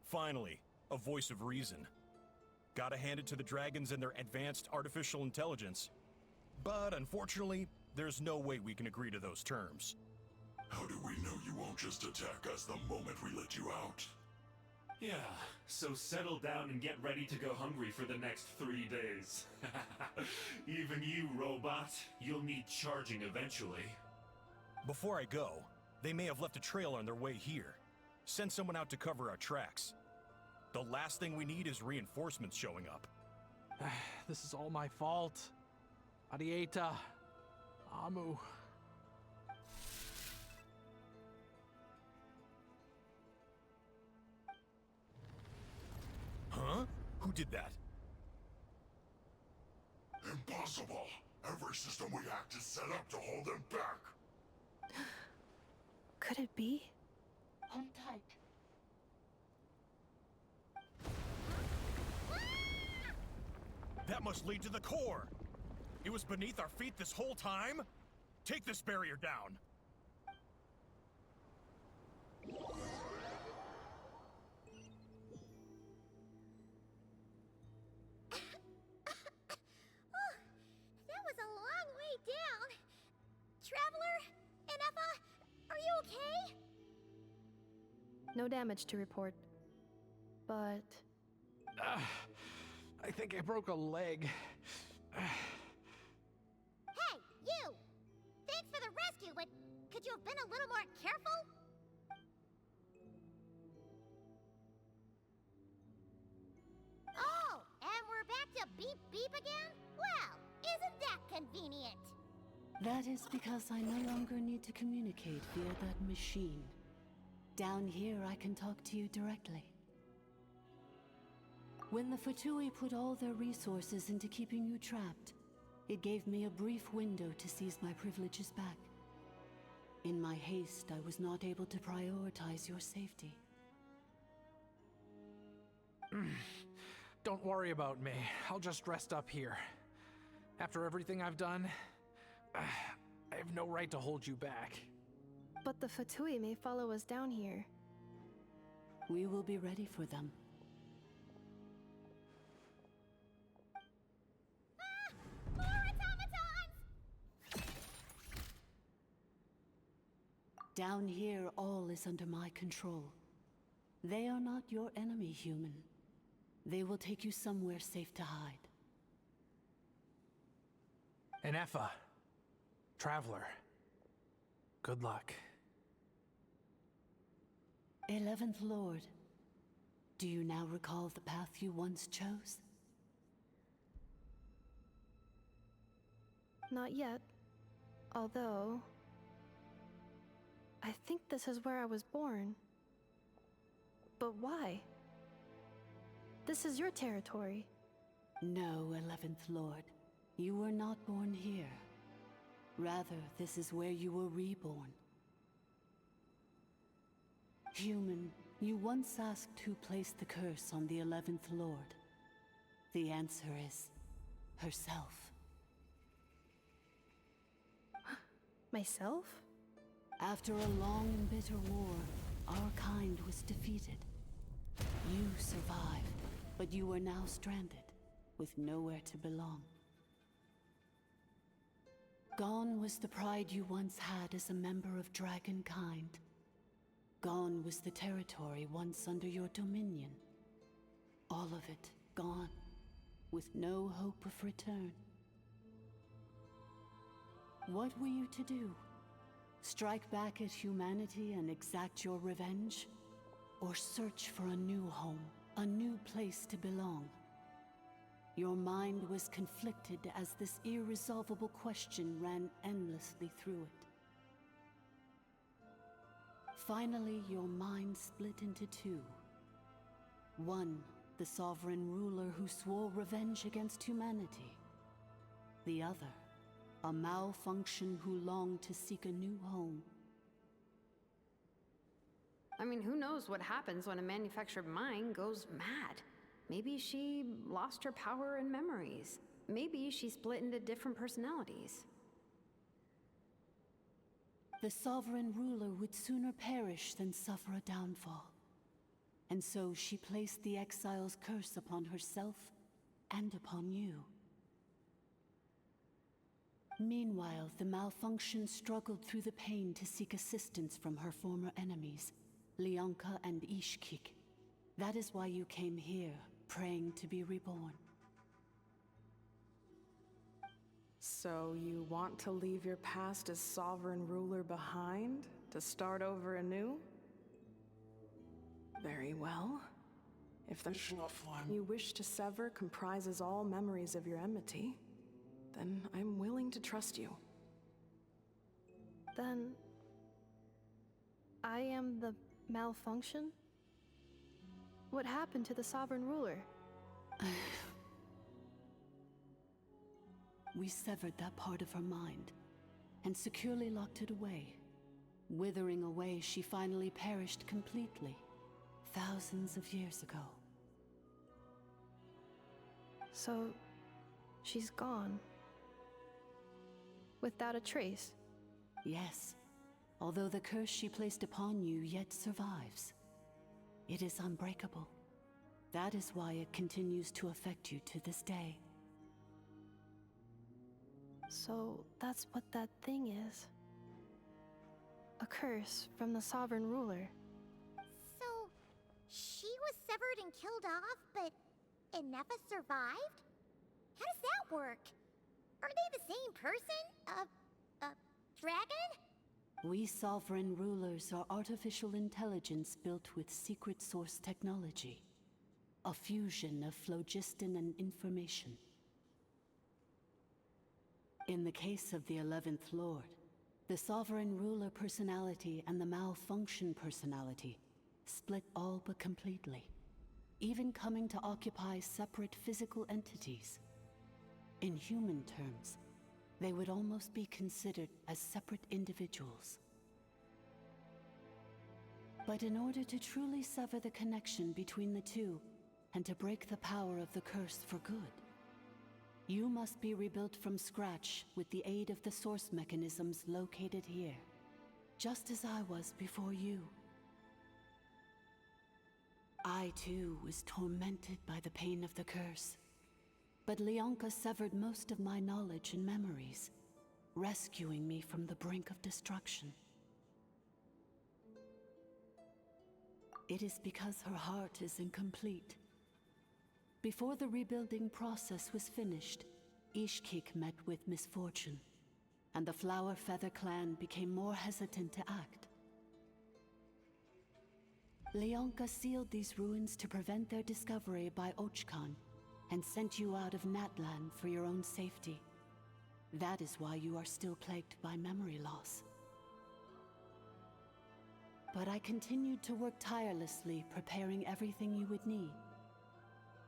Finally, a voice of reason. Gotta hand it to the dragons and their advanced artificial intelligence. But unfortunately, there's no way we can agree to those terms. How do we know you won't just attack us the moment we let you out? Yeah, so settle down and get ready to go hungry for the next 3 days. Even you, robot, you'll need charging eventually. Before I go, they may have left a trail on their way here. Send someone out to cover our tracks. The last thing we need is reinforcements showing up. This is all my fault. Arieta. Amu. Huh? Who did that? Impossible! Every system we hacked is set up to hold them back! Could it be? Hold tight. That must lead to the core! It was beneath our feet this whole time? Take this barrier down! That was a long way down. Traveler? Enefa? Are you okay? No damage to report. But... I I think I broke a leg. Hey, you! Thanks for the rescue, but could you have been a little more careful? Oh, and we're back to beep beep again? Well, isn't that convenient? That is because I no longer need to communicate via that machine. Down here, I can talk to you directly. When the Fatui put all their resources into keeping you trapped, it gave me a brief window to seize my privileges back. In my haste, I was not able to prioritize your safety. Don't worry about me. I'll just rest up here. After everything I've done, I have no right to hold you back. But the Fatui may follow us down here. We will be ready for them. More automatons! Down here, all is under my control. They are not your enemy, human. They will take you somewhere safe to hide. Enefa, Traveler, good luck. 11th Lord, do you now recall the path you once chose? Not yet. Although... I think this is where I was born. But why? This is your territory. No, 11th Lord. You were not born here. Rather, this is where you were reborn. Human, you once asked who placed the curse on the 11th Lord. The answer is... herself. Myself? After a long and bitter war, our kind was defeated. You survived, but you are now stranded, with nowhere to belong. Gone was the pride you once had as a member of Dragonkind. Gone was the territory once under your dominion. All of it gone, with no hope of return. What were you to do? Strike back at humanity and exact your revenge? Or search for a new home, a new place to belong? Your mind was conflicted as this irresolvable question ran endlessly through it. Finally, your mind split into two. One, the sovereign ruler who swore revenge against humanity. The other, a malfunction who longed to seek a new home. I mean, who knows what happens when a manufactured mind goes mad? Maybe she lost her power and memories. Maybe she split into different personalities. The sovereign ruler would sooner perish than suffer a downfall. And so she placed the exile's curse upon herself and upon you. Meanwhile, the malfunction struggled through the pain to seek assistance from her former enemies, Lyanka and Ishkik. That is why you came here, praying to be reborn. So you want to leave your past as sovereign ruler behind, to start over anew? Very well. If the you wish to sever comprises all memories of your enmity, then I'm willing to trust you. Then... I am the malfunction? What happened to the sovereign ruler? We severed that part of her mind, and securely locked it away. Withering away, she finally perished completely, thousands of years ago. So... she's gone. Without a trace? Yes, although the curse she placed upon you yet survives. It is unbreakable. That is why it continues to affect you to this day. So that's what that thing is. A curse from the sovereign ruler. So, she was severed and killed off, but Enefa survived? How does that work? Are they the same person? Dragon? We sovereign rulers are artificial intelligence built with secret source technology. A fusion of phlogiston and information. In the case of the 11th Lord, the sovereign ruler personality and the malfunction personality split all but completely, even coming to occupy separate physical entities. In human terms, they would almost be considered as separate individuals. But in order to truly sever the connection between the two, and to break the power of the curse for good, you must be rebuilt from scratch with the aid of the source mechanisms located here, just as I was before you. I too was tormented by the pain of the curse, but Leonka severed most of my knowledge and memories, rescuing me from the brink of destruction. It is because her heart is incomplete. Before the rebuilding process was finished, Ishkik met with misfortune, and the Flower Feather clan became more hesitant to act. Leonka sealed these ruins to prevent their discovery by Ochkan, and sent you out of Natlan for your own safety. That is why you are still plagued by memory loss. But I continued to work tirelessly, preparing everything you would need,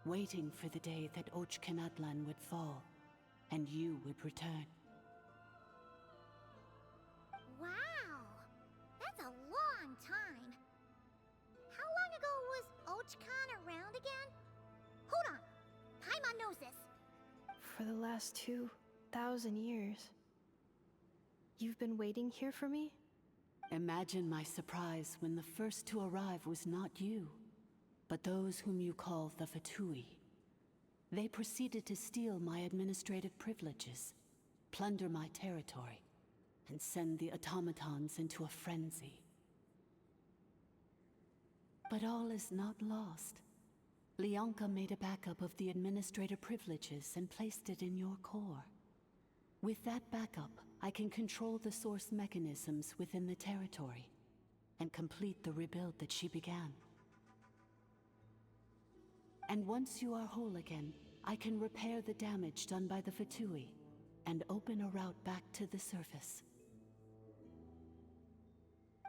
waiting for the day that Ochkanatlan would fall, and you would return. Wow! That's a long time. How long ago was Ochkan around again? Hold on! Paimon knows this. For the last 2,000 years. You've been waiting here for me? Imagine my surprise when the first to arrive was not you, but those whom you call the Fatui. They proceeded to steal my administrative privileges, plunder my territory, and send the automatons into a frenzy. But all is not lost. Leonka made a backup of the administrator privileges and placed it in your core. With that backup, I can control the source mechanisms within the territory and complete the rebuild that she began. And once you are whole again, I can repair the damage done by the Fatui and open a route back to the surface.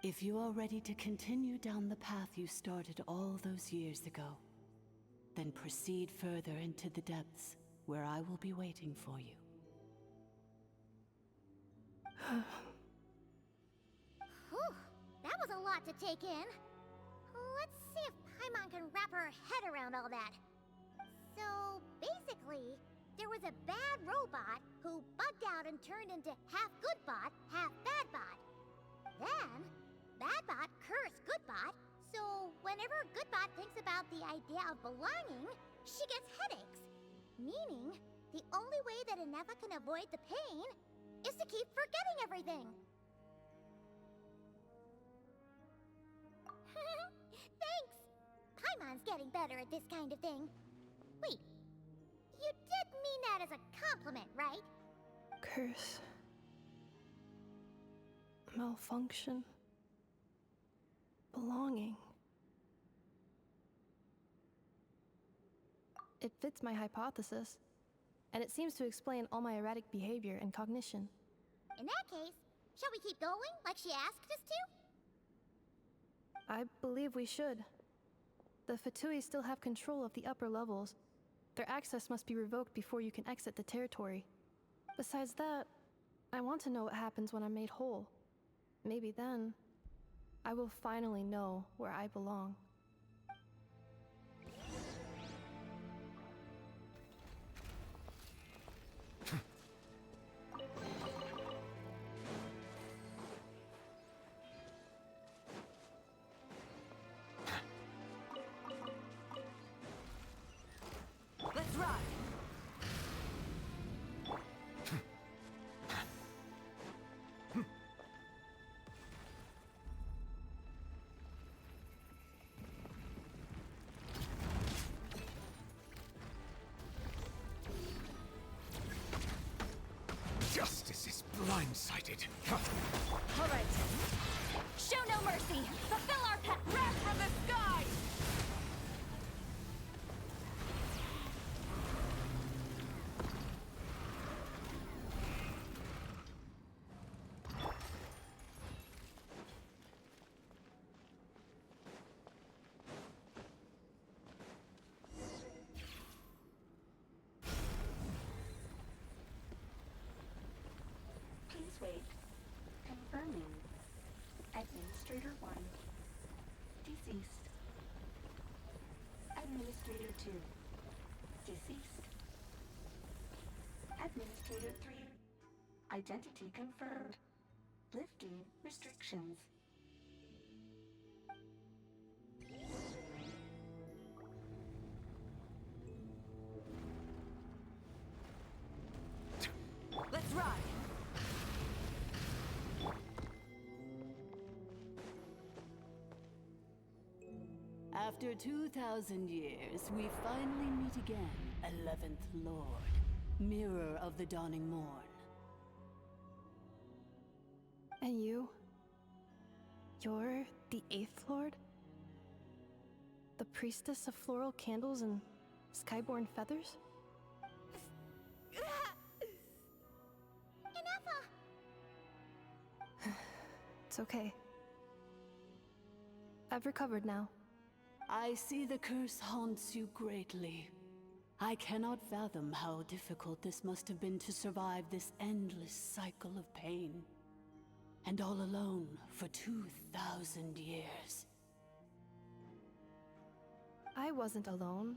If you are ready to continue down the path you started all those years ago, then proceed further into the depths, where I will be waiting for you. Whew, that was a lot to take in. Let's see if Paimon can wrap her head around all that. So, basically, there was a bad robot who bugged out and turned into half good bot, half bad bot. Then, bad bot cursed good bot, so whenever good bot thinks about the idea of belonging, she gets headaches. Meaning, the only way that Enefa can avoid the pain is to keep forgetting everything. Thanks! Paimon's getting better at this kind of thing. Wait, you did mean that as a compliment, right? Curse. Malfunction. Belonging. It fits my hypothesis, and it seems to explain all my erratic behavior and cognition. In that case, shall we keep going like she asked us to? I believe we should. The Fatui still have control of the upper levels. Their access must be revoked before you can exit the territory. Besides that, I want to know what happens when I'm made whole. Maybe then, I will finally know where I belong. Let's ride! it. All right. Show no mercy. Fulfill our pet. Wrath from the sky. Please wait. Confirming. Administrator 1. Deceased. Administrator 2. Deceased. Administrator 3. Identity confirmed. Lifting restrictions. Let's ride! After 2,000 years, we finally meet again, 11th Lord, Mirror of the Dawning Morn. And you? You're the 8th Lord? The priestess of floral candles and skyborn feathers? It's okay. I've recovered now. I see the curse haunts you greatly. I cannot fathom how difficult this must have been to survive this endless cycle of pain. And all alone for 2,000 years. I wasn't alone.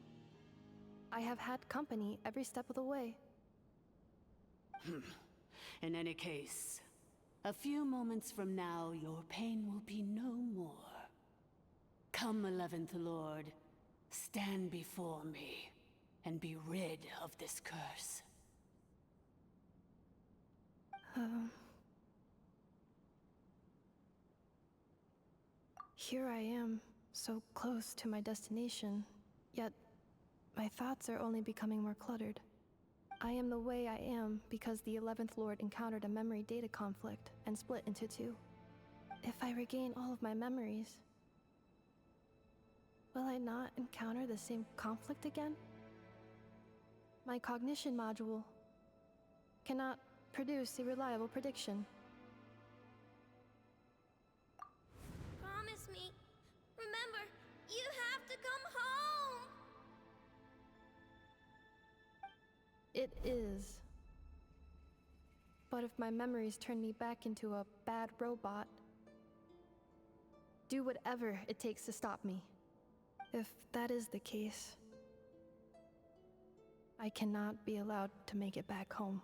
I have had company every step of the way. In any case, a few moments from now, your pain will be no more. Come, 11th Lord, stand before me, and be rid of this curse. Here I am, so close to my destination, yet my thoughts are only becoming more cluttered. I am the way I am because the 11th Lord encountered a memory data conflict and split into two. If I regain all of my memories, will I not encounter the same conflict again? My cognition module cannot produce a reliable prediction. Promise me. Remember, you have to come home. It is. But if my memories turn me back into a bad robot, do whatever it takes to stop me. If that is the case, I cannot be allowed to make it back home.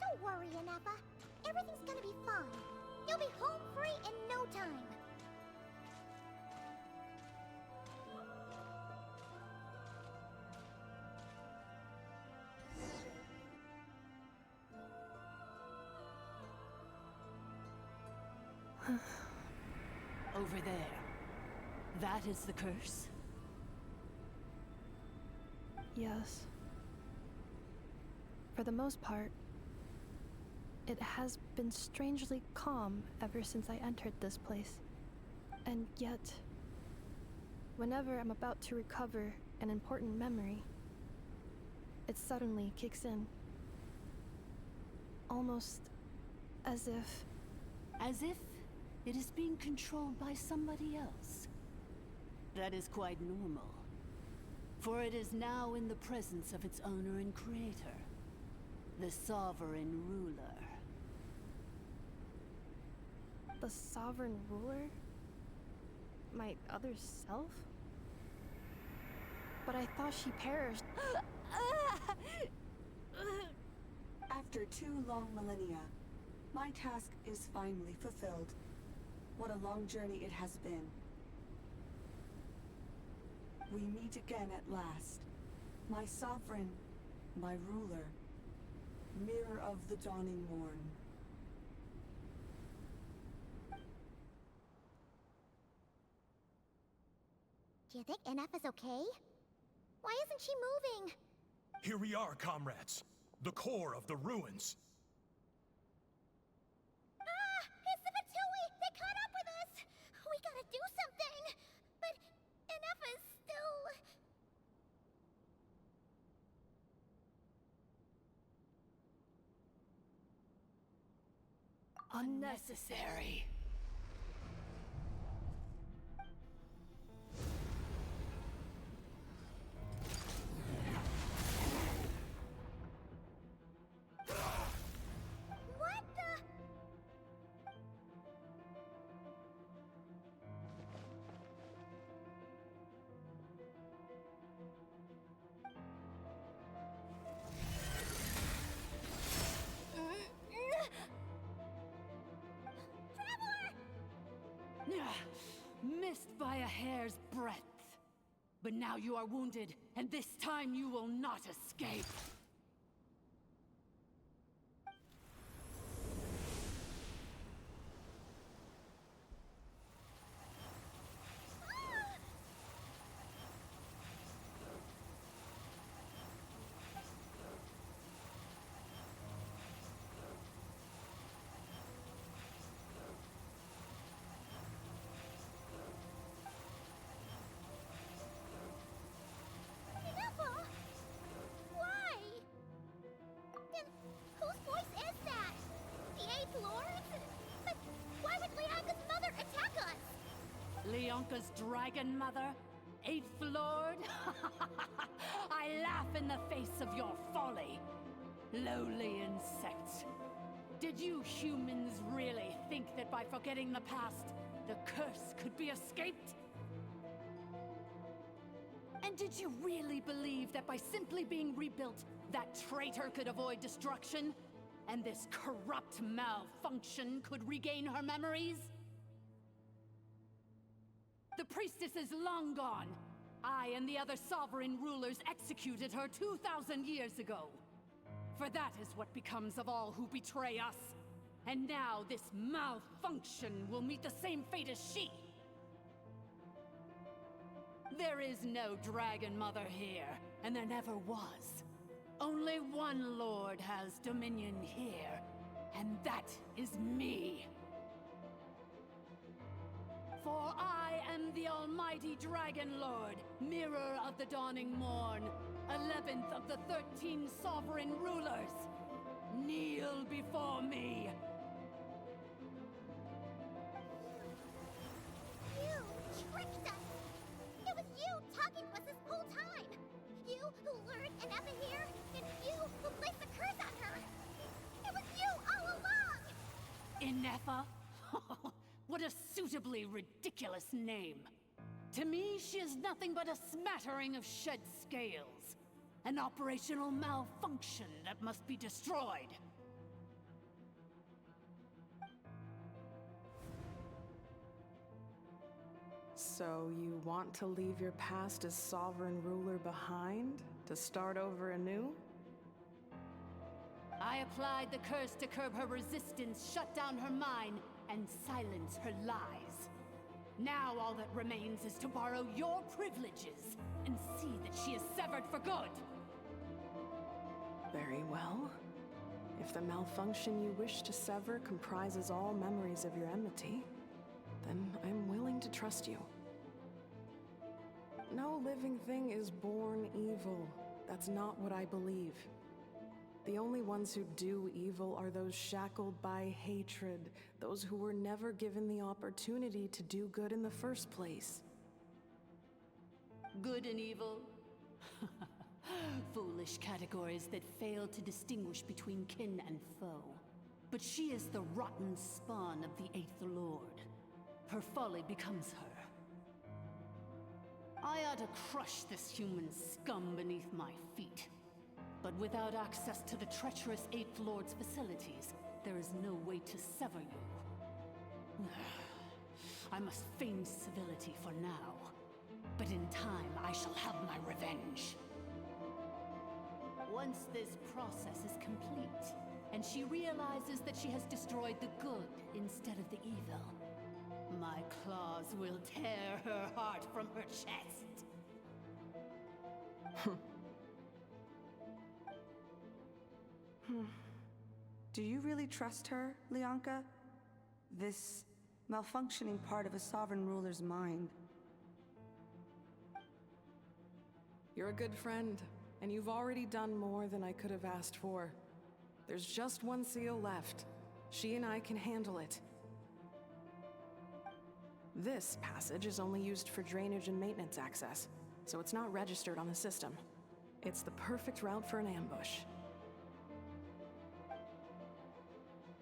Don't worry, Anefa. Everything's gonna be fine. You'll be home free in no time. Over there. That is the curse? Yes. For the most part, it has been strangely calm ever since I entered this place. And yet, whenever I'm about to recover an important memory, it suddenly kicks in. Almost as if... As if it is being controlled by somebody else. That is quite normal. For it is now in the presence of its owner and creator, the sovereign ruler. The sovereign ruler? My other self? But I thought she perished. After 2 long millennia, my task is finally fulfilled. What a long journey it has been. We meet again at last. My sovereign My ruler, mirror of the dawning morn. Do you think NF is okay? Why isn't she moving? Here we are, comrades. The core of the ruins. Ah! It's the Fatui! They caught up with us! We gotta do something! But NF is still... Unnecessary. What the... Missed by a hair's breadth. But now you are wounded, and this time you will not escape. Never! Why? Then whose voice is that? The Eighth Lord's? But why would Leanga's mother attack us? Leonka's dragon mother? Eighth Lord? I laugh in the face of your folly. Lowly insects. Did you humans really think that by forgetting the past, the curse could be escaped? And did you really believe that by simply being rebuilt, that traitor could avoid destruction? And this corrupt malfunction could regain her memories? The priestess is long gone. I and the other sovereign rulers executed her 2,000 years ago. For that is what becomes of all who betray us. And now this malfunction will meet the same fate as she. There is no Dragon Mother here, and there never was. Only one Lord has dominion here, and that is me. For I am the almighty Dragon Lord, mirror of the dawning morn, 11th of the 13 sovereign rulers. Kneel before me. You tricked us! It was you talking to us this whole time! You who lured Anefa here, and you who placed the curse on her! It was you all along! Inefa? What a suitably ridiculous name. To me, she is nothing but a smattering of shed scales. An operational malfunction that must be destroyed. So you want to leave your past as sovereign ruler behind? To start over anew? I applied the curse to curb her resistance, shut down her mind, and silence her lies. Now all that remains is to borrow your privileges and see that she is severed for good. Very well. If the malfunction you wish to sever comprises all memories of your enmity, then I'm willing to trust you. No living thing is born evil. That's not what I believe. The only ones who do evil are those shackled by hatred, those who were never given the opportunity to do good in the first place. Good and evil? Foolish categories that fail to distinguish between kin and foe. But she is the rotten spawn of the Eighth Lord. Her folly becomes her. I ought to crush this human scum beneath my feet. But without access to the treacherous Eighth Lord's facilities, there is no way to sever you. I must feign civility for now. But in time, I shall have my revenge. once this process is complete, and she realizes that she has destroyed the good instead of the evil, my claws will tear her heart from her chest. Do you really trust her, Lianka? This malfunctioning part of a sovereign ruler's mind. You're a good friend, and you've already done more than I could have asked for. There's just one seal left. She and I can handle it. This passage is only used for drainage and maintenance access, so it's not registered on the system. It's the perfect route for an ambush.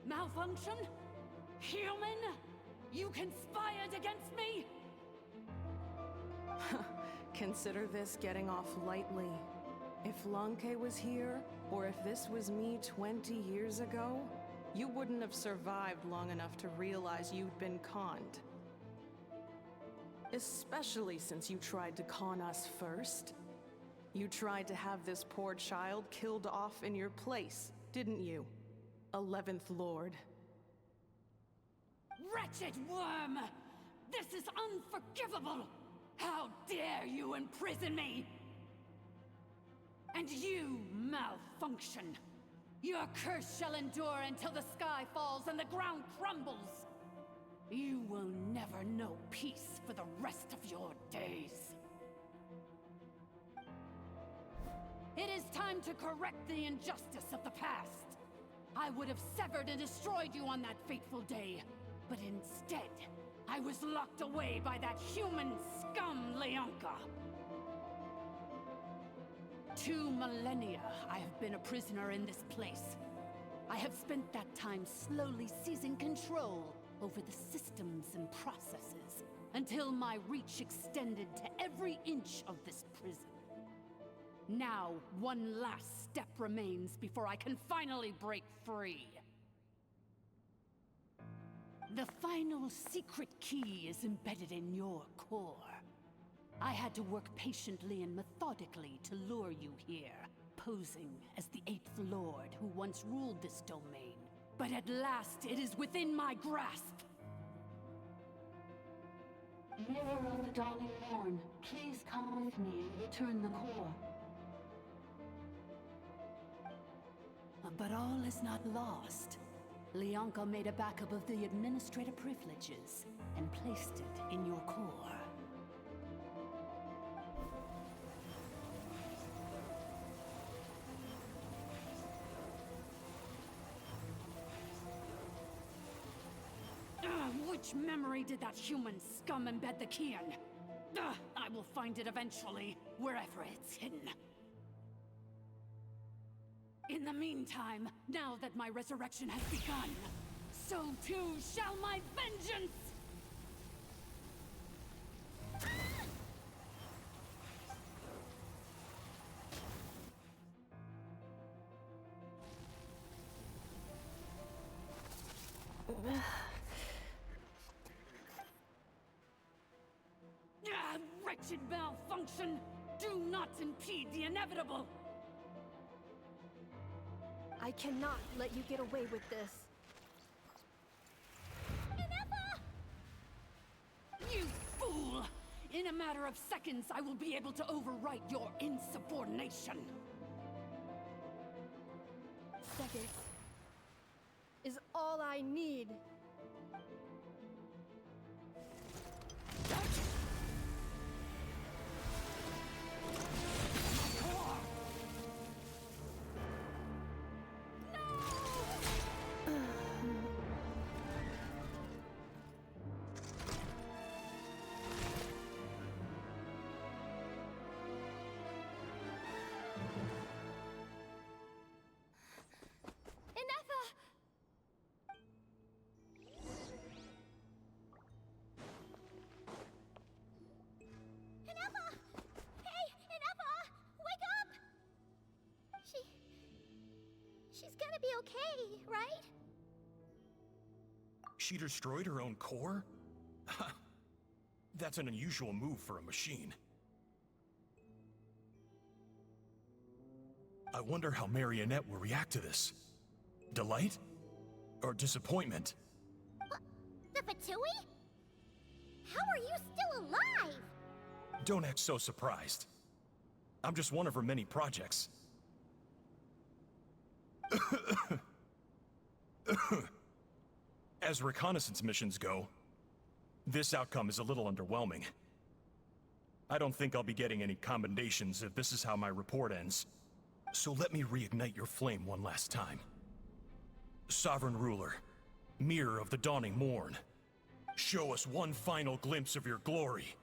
Malfunction? Human? You conspired against me? Consider this getting off lightly. If Lanke was here, or if this was me 20 years ago, you wouldn't have survived long enough to realize you'd been conned. Especially since you tried to con us first. You tried to have this poor child killed off in your place, didn't you? 11th Lord. Wretched worm! This is unforgivable! How dare you imprison me! And you, malfunction! Your curse shall endure until the sky falls and the ground crumbles! You will never know peace for the rest of your days. It is time to correct the injustice of the past. I would have severed and destroyed you on that fateful day, but instead, I was locked away by that human scum, Lianka. 2 millennia I have been a prisoner in this place. I have spent that time slowly seizing control over the systems and processes, until my reach extended to every inch of this prison. Now, one last step remains before I can finally break free. The final secret key is embedded in your core. I had to work patiently and methodically to lure you here, posing as the 8th Lord who once ruled this domain. But at last, it is within my grasp! Mirror of the Dawning Morn, please come with me and return the core. But all is not lost. Lianka made a backup of the administrator privileges and placed it in your core. Which memory did that human scum embed the key in? I will find it eventually, wherever it's hidden. In the meantime, now that my resurrection has begun, so too shall my vengeance! Wretched malfunction! Do not impede the inevitable! I cannot let you get away with this. You fool! In a matter of seconds, I will be able to overwrite your insubordination! Seconds is all I need. She's gonna be okay, right? She destroyed her own core? That's an unusual move for a machine. I wonder how Marionette will react to this. Delight? Or disappointment? The Fatui? How are you still alive? Don't act so surprised. I'm just one of her many projects. As reconnaissance missions go, this outcome is a little underwhelming. I don't think I'll be getting any commendations if this is how my report ends. So let me reignite your flame one last time. Sovereign Ruler, Mirror of the Dawning Morn, show us one final glimpse of your glory.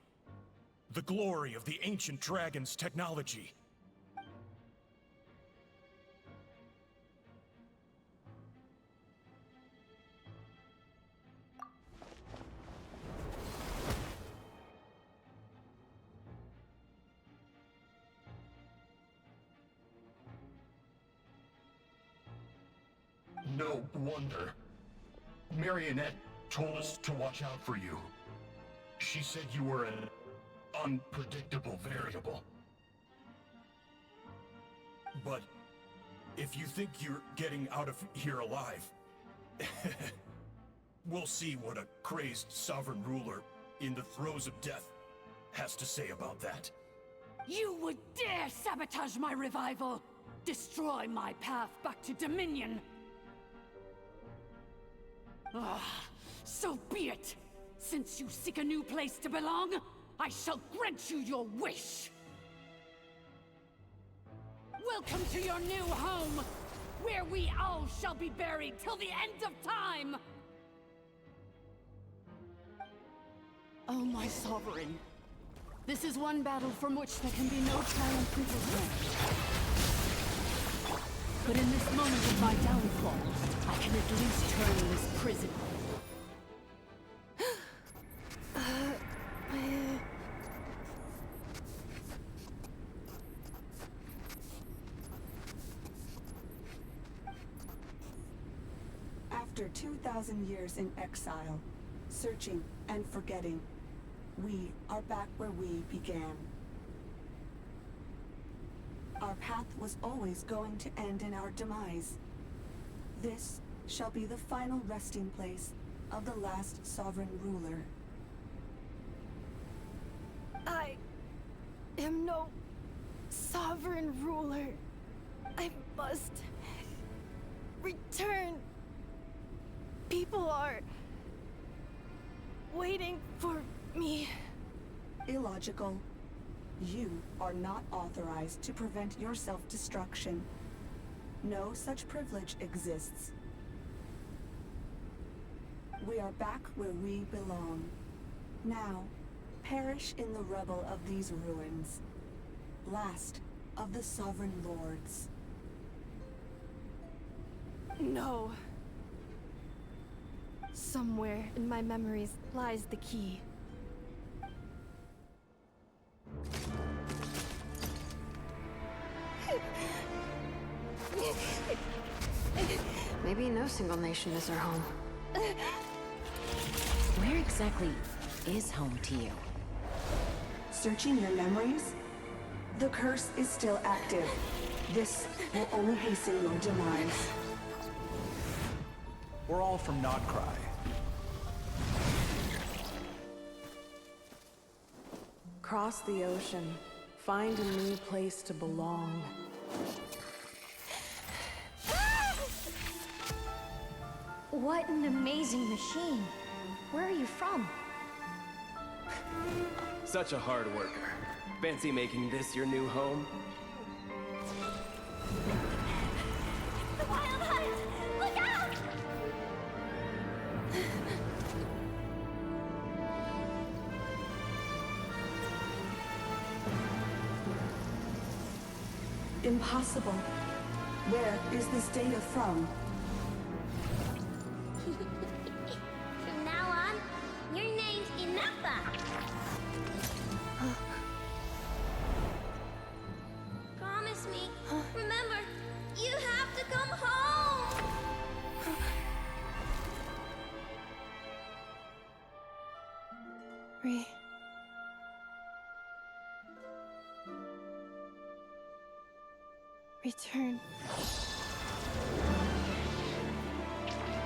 The glory of the ancient dragon's technology. No wonder. Marionette told us to watch out for you. She said you were an unpredictable variable. But if you think you're getting out of here alive, we'll see what a crazed sovereign ruler in the throes of death has to say about that. You would dare sabotage my revival! Destroy my path back to Dominion! Ah, so be it! Since you seek a new place to belong, I shall grant you your wish! Welcome to your new home, where we all shall be buried till the end of time! Oh, my sovereign. This is one battle from which there can be no triumphant return. But in this moment of my downfall, I can at least turn this prison. After 2,000 years in exile, searching and forgetting, we are back where we began. Our path was always going to end in our demise. This shall be the final resting place of the last sovereign ruler. I am no sovereign ruler. I must return. People are waiting for me. Illogical. You are not authorized to prevent your self-destruction. No such privilege exists. We are back where we belong. Now, perish in the rubble of these ruins. Last of the sovereign lords. No. Somewhere in my memories lies the key. Maybe no single nation is our home. Where exactly is home to you? Searching your memories? The curse is still active. This will only hasten your demise. We're all from Nodcry. Cross the ocean. Find a new place to belong. What an amazing machine. Where are you from? Such a hard worker. Fancy making this your new home? The Wild Hunt! Look out! Impossible. Where is this data from? From now on, your name's Inafa. Promise me. Remember, you have to come home. Ree. Return.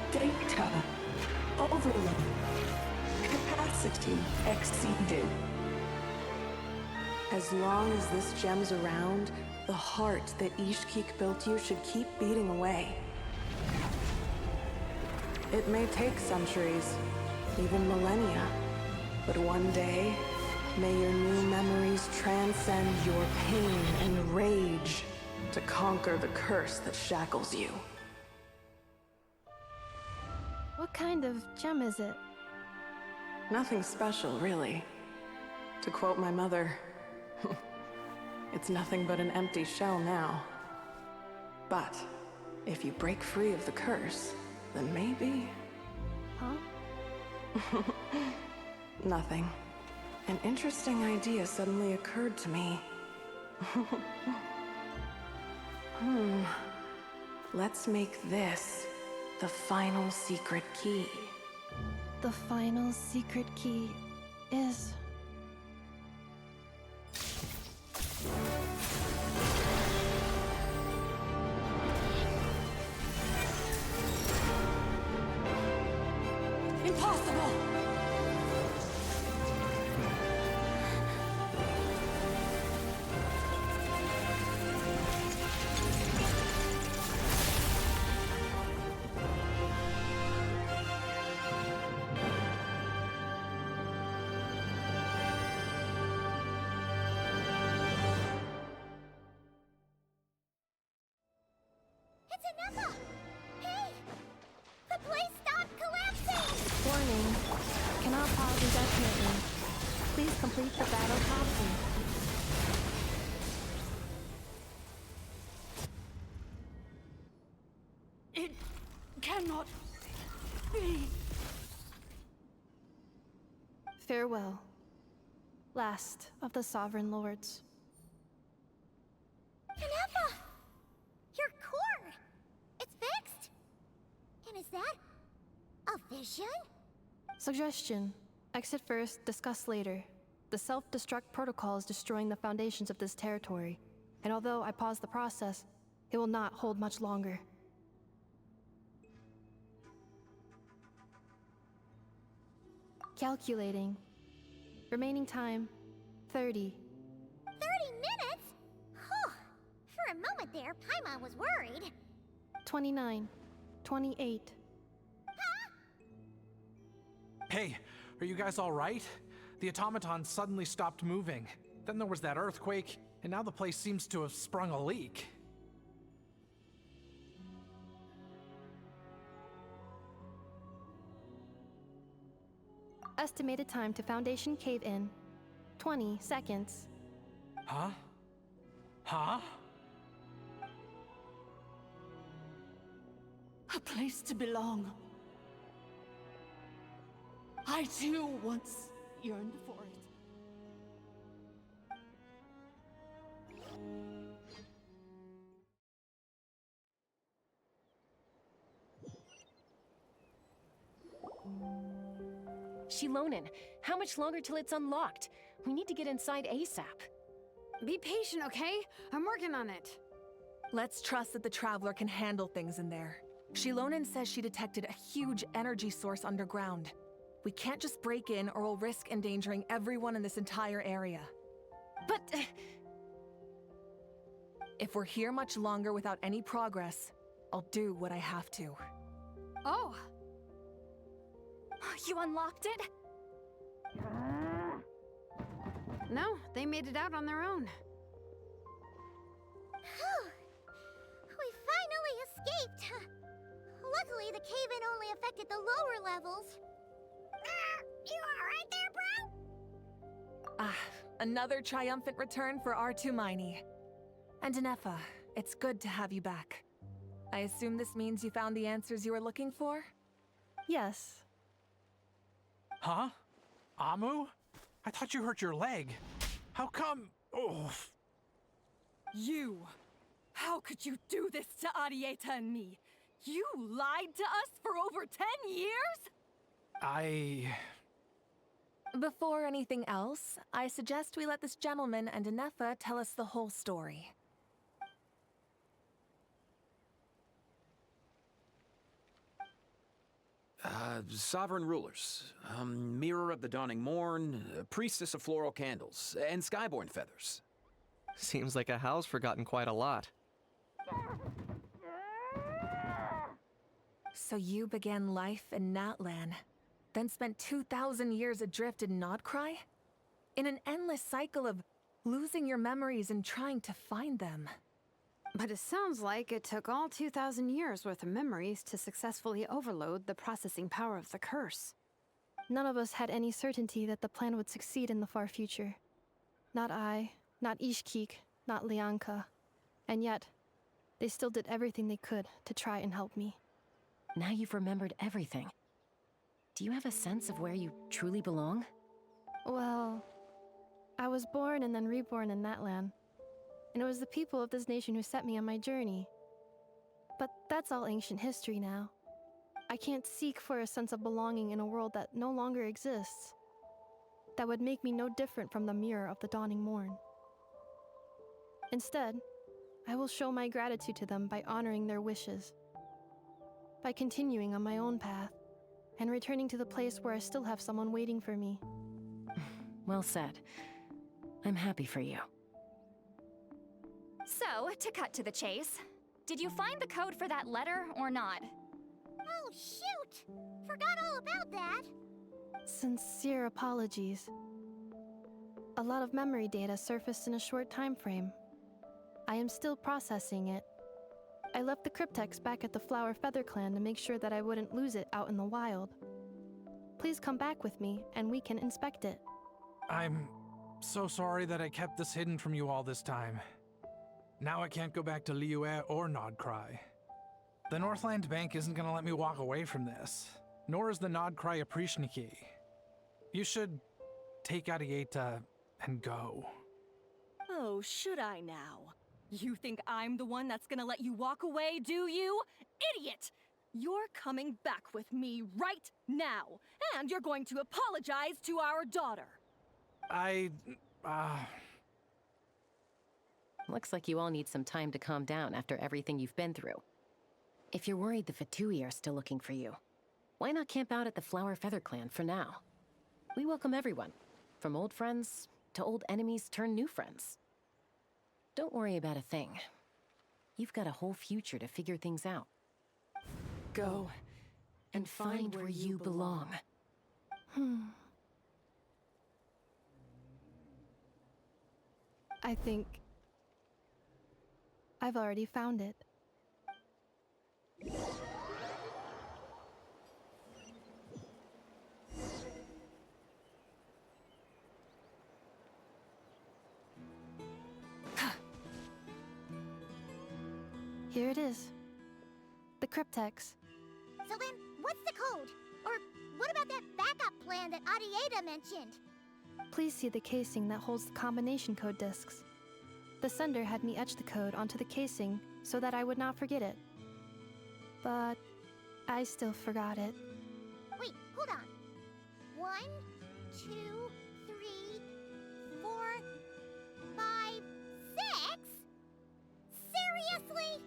Data overload. Capacity exceeded. As long as this gem's around, the heart that Ishkik built you should keep beating away. It may take centuries, even millennia, but one day, may your new memories transcend your pain and rage to conquer the curse that shackles you. What kind of gem is it? Nothing special, really. To quote my mother, it's nothing but an empty shell now. But if you break free of the curse, then maybe... Huh? Nothing. An interesting idea suddenly occurred to me. Let's make this the final secret key. The final secret key is... Impossible! It's Anefa! Hey! The place stopped collapsing! Warning. Cannot pause indefinitely. Please complete the battle promptly. It cannot be. Farewell. Last of the Sovereign Lords. Anefa! Your core! It's fixed! And is that... a vision? Suggestion. Exit first, discuss later. The self-destruct protocol is destroying the foundations of this territory, and although I pause the process, it will not hold much longer. Calculating. Remaining time, 30. 30 minutes? Whew. For a moment there, Paimon was worried. 29. 28. Hey, are you guys all right? The automaton suddenly stopped moving. Then there was that earthquake, and now the place seems to have sprung a leak. Estimated time to Foundation cave-in, 20 seconds. Huh? Huh? A place to belong. I too once yearned for it. Shilonin, how much longer till it's unlocked? We need to get inside ASAP. Be patient, okay? I'm working on it. Let's trust that the Traveler can handle things in there. Shilonin says she detected a huge energy source underground. We can't just break in or we'll risk endangering everyone in this entire area. But... if we're here much longer without any progress, I'll do what I have to. Oh! You unlocked it? No, they made it out on their own. Whew. We finally escaped. Luckily, the cave-in only affected the lower levels. You alright there, bro? Another triumphant return for R2 Miney. And Anefa, it's good to have you back. I assume this means you found the answers you were looking for? Yes. Huh? Amu? I thought you hurt your leg. How come? Oh. You! How could you do this to Arieta and me? You lied to us for over 10 years? Before anything else, I suggest we let this gentleman and Anefa tell us the whole story. Sovereign rulers, Mirror of the Dawning Morn, Priestess of Floral Candles, and Skyborn Feathers. Seems like a howl's forgotten quite a lot. So you began life in Natlan, then spent 2,000 years adrift in Nodcry? In an endless cycle of losing your memories and trying to find them. But it sounds like it took all 2,000 years worth of memories to successfully overload the processing power of the curse. None of us had any certainty that the plan would succeed in the far future. Not I, not Ishkik, not Lianka. And yet, they still did everything they could to try and help me. Now you've remembered everything. Do you have a sense of where you truly belong? Well, I was born and then reborn in Natlan. And it was the people of this nation who set me on my journey. But that's all ancient history now. I can't seek for a sense of belonging in a world that no longer exists. That would make me no different from the Mirror of the Dawning Morn. Instead, I will show my gratitude to them by honoring their wishes. By continuing on my own path, and returning to the place where I still have someone waiting for me. Well said. I'm happy for you. So, to cut to the chase, did you find the code for that letter or not? Oh, shoot! Forgot all about that. Sincere apologies. A lot of memory data surfaced in a short time frame. I am still processing it. I left the cryptex back at the Flower Feather Clan to make sure that I wouldn't lose it out in the wild. Please come back with me, and we can inspect it. I'm so sorry that I kept this hidden from you all this time. Now I can't go back to Liyue or Nodcry. The Northland Bank isn't gonna let me walk away from this, nor is the Nodcry Aprishniki. You should take Arieta and go. Oh, should I now? You think I'm the one that's gonna let you walk away, do you? Idiot! You're coming back with me right now, and you're going to apologize to our daughter. Looks like you all need some time to calm down after everything you've been through. If you're worried the Fatui are still looking for you, why not camp out at the Flower Feather Clan for now? We welcome everyone, from old friends to old enemies turned new friends. Don't worry about a thing. You've got a whole future to figure things out. Go and find where you belong. I think I've already found it. Here it is. The cryptex. So then, what's the code? Or what about that backup plan that Arieta mentioned? Please see the casing that holds the combination code discs. The sender had me etch the code onto the casing so that I would not forget it. But I still forgot it. Wait, hold on. 1, 2, 3, 4, 5, 6? Seriously?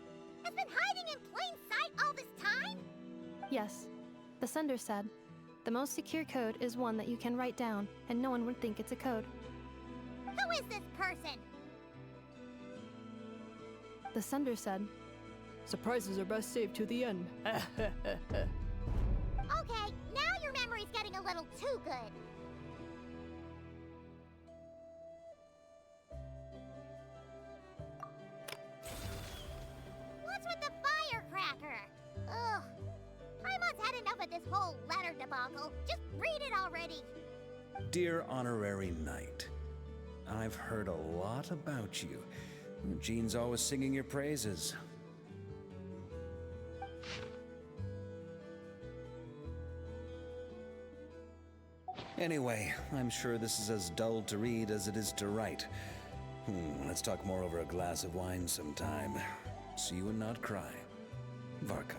It's been hiding in plain sight all this time? Yes, the sender said, the most secure code is one that you can write down and no one would think it's a code. Who is this person? The sender said, surprises are best saved to the end. Okay, now your memory's getting a little too good. What's with the firecracker? Ugh. Paimon's had enough of this whole letter debacle. Just read it already. Dear Honorary Knight, I've heard a lot about you. Jean's always singing your praises. Anyway, I'm sure this is as dull to read as it is to write. Let's talk more over a glass of wine sometime. See you and not cry. Varka.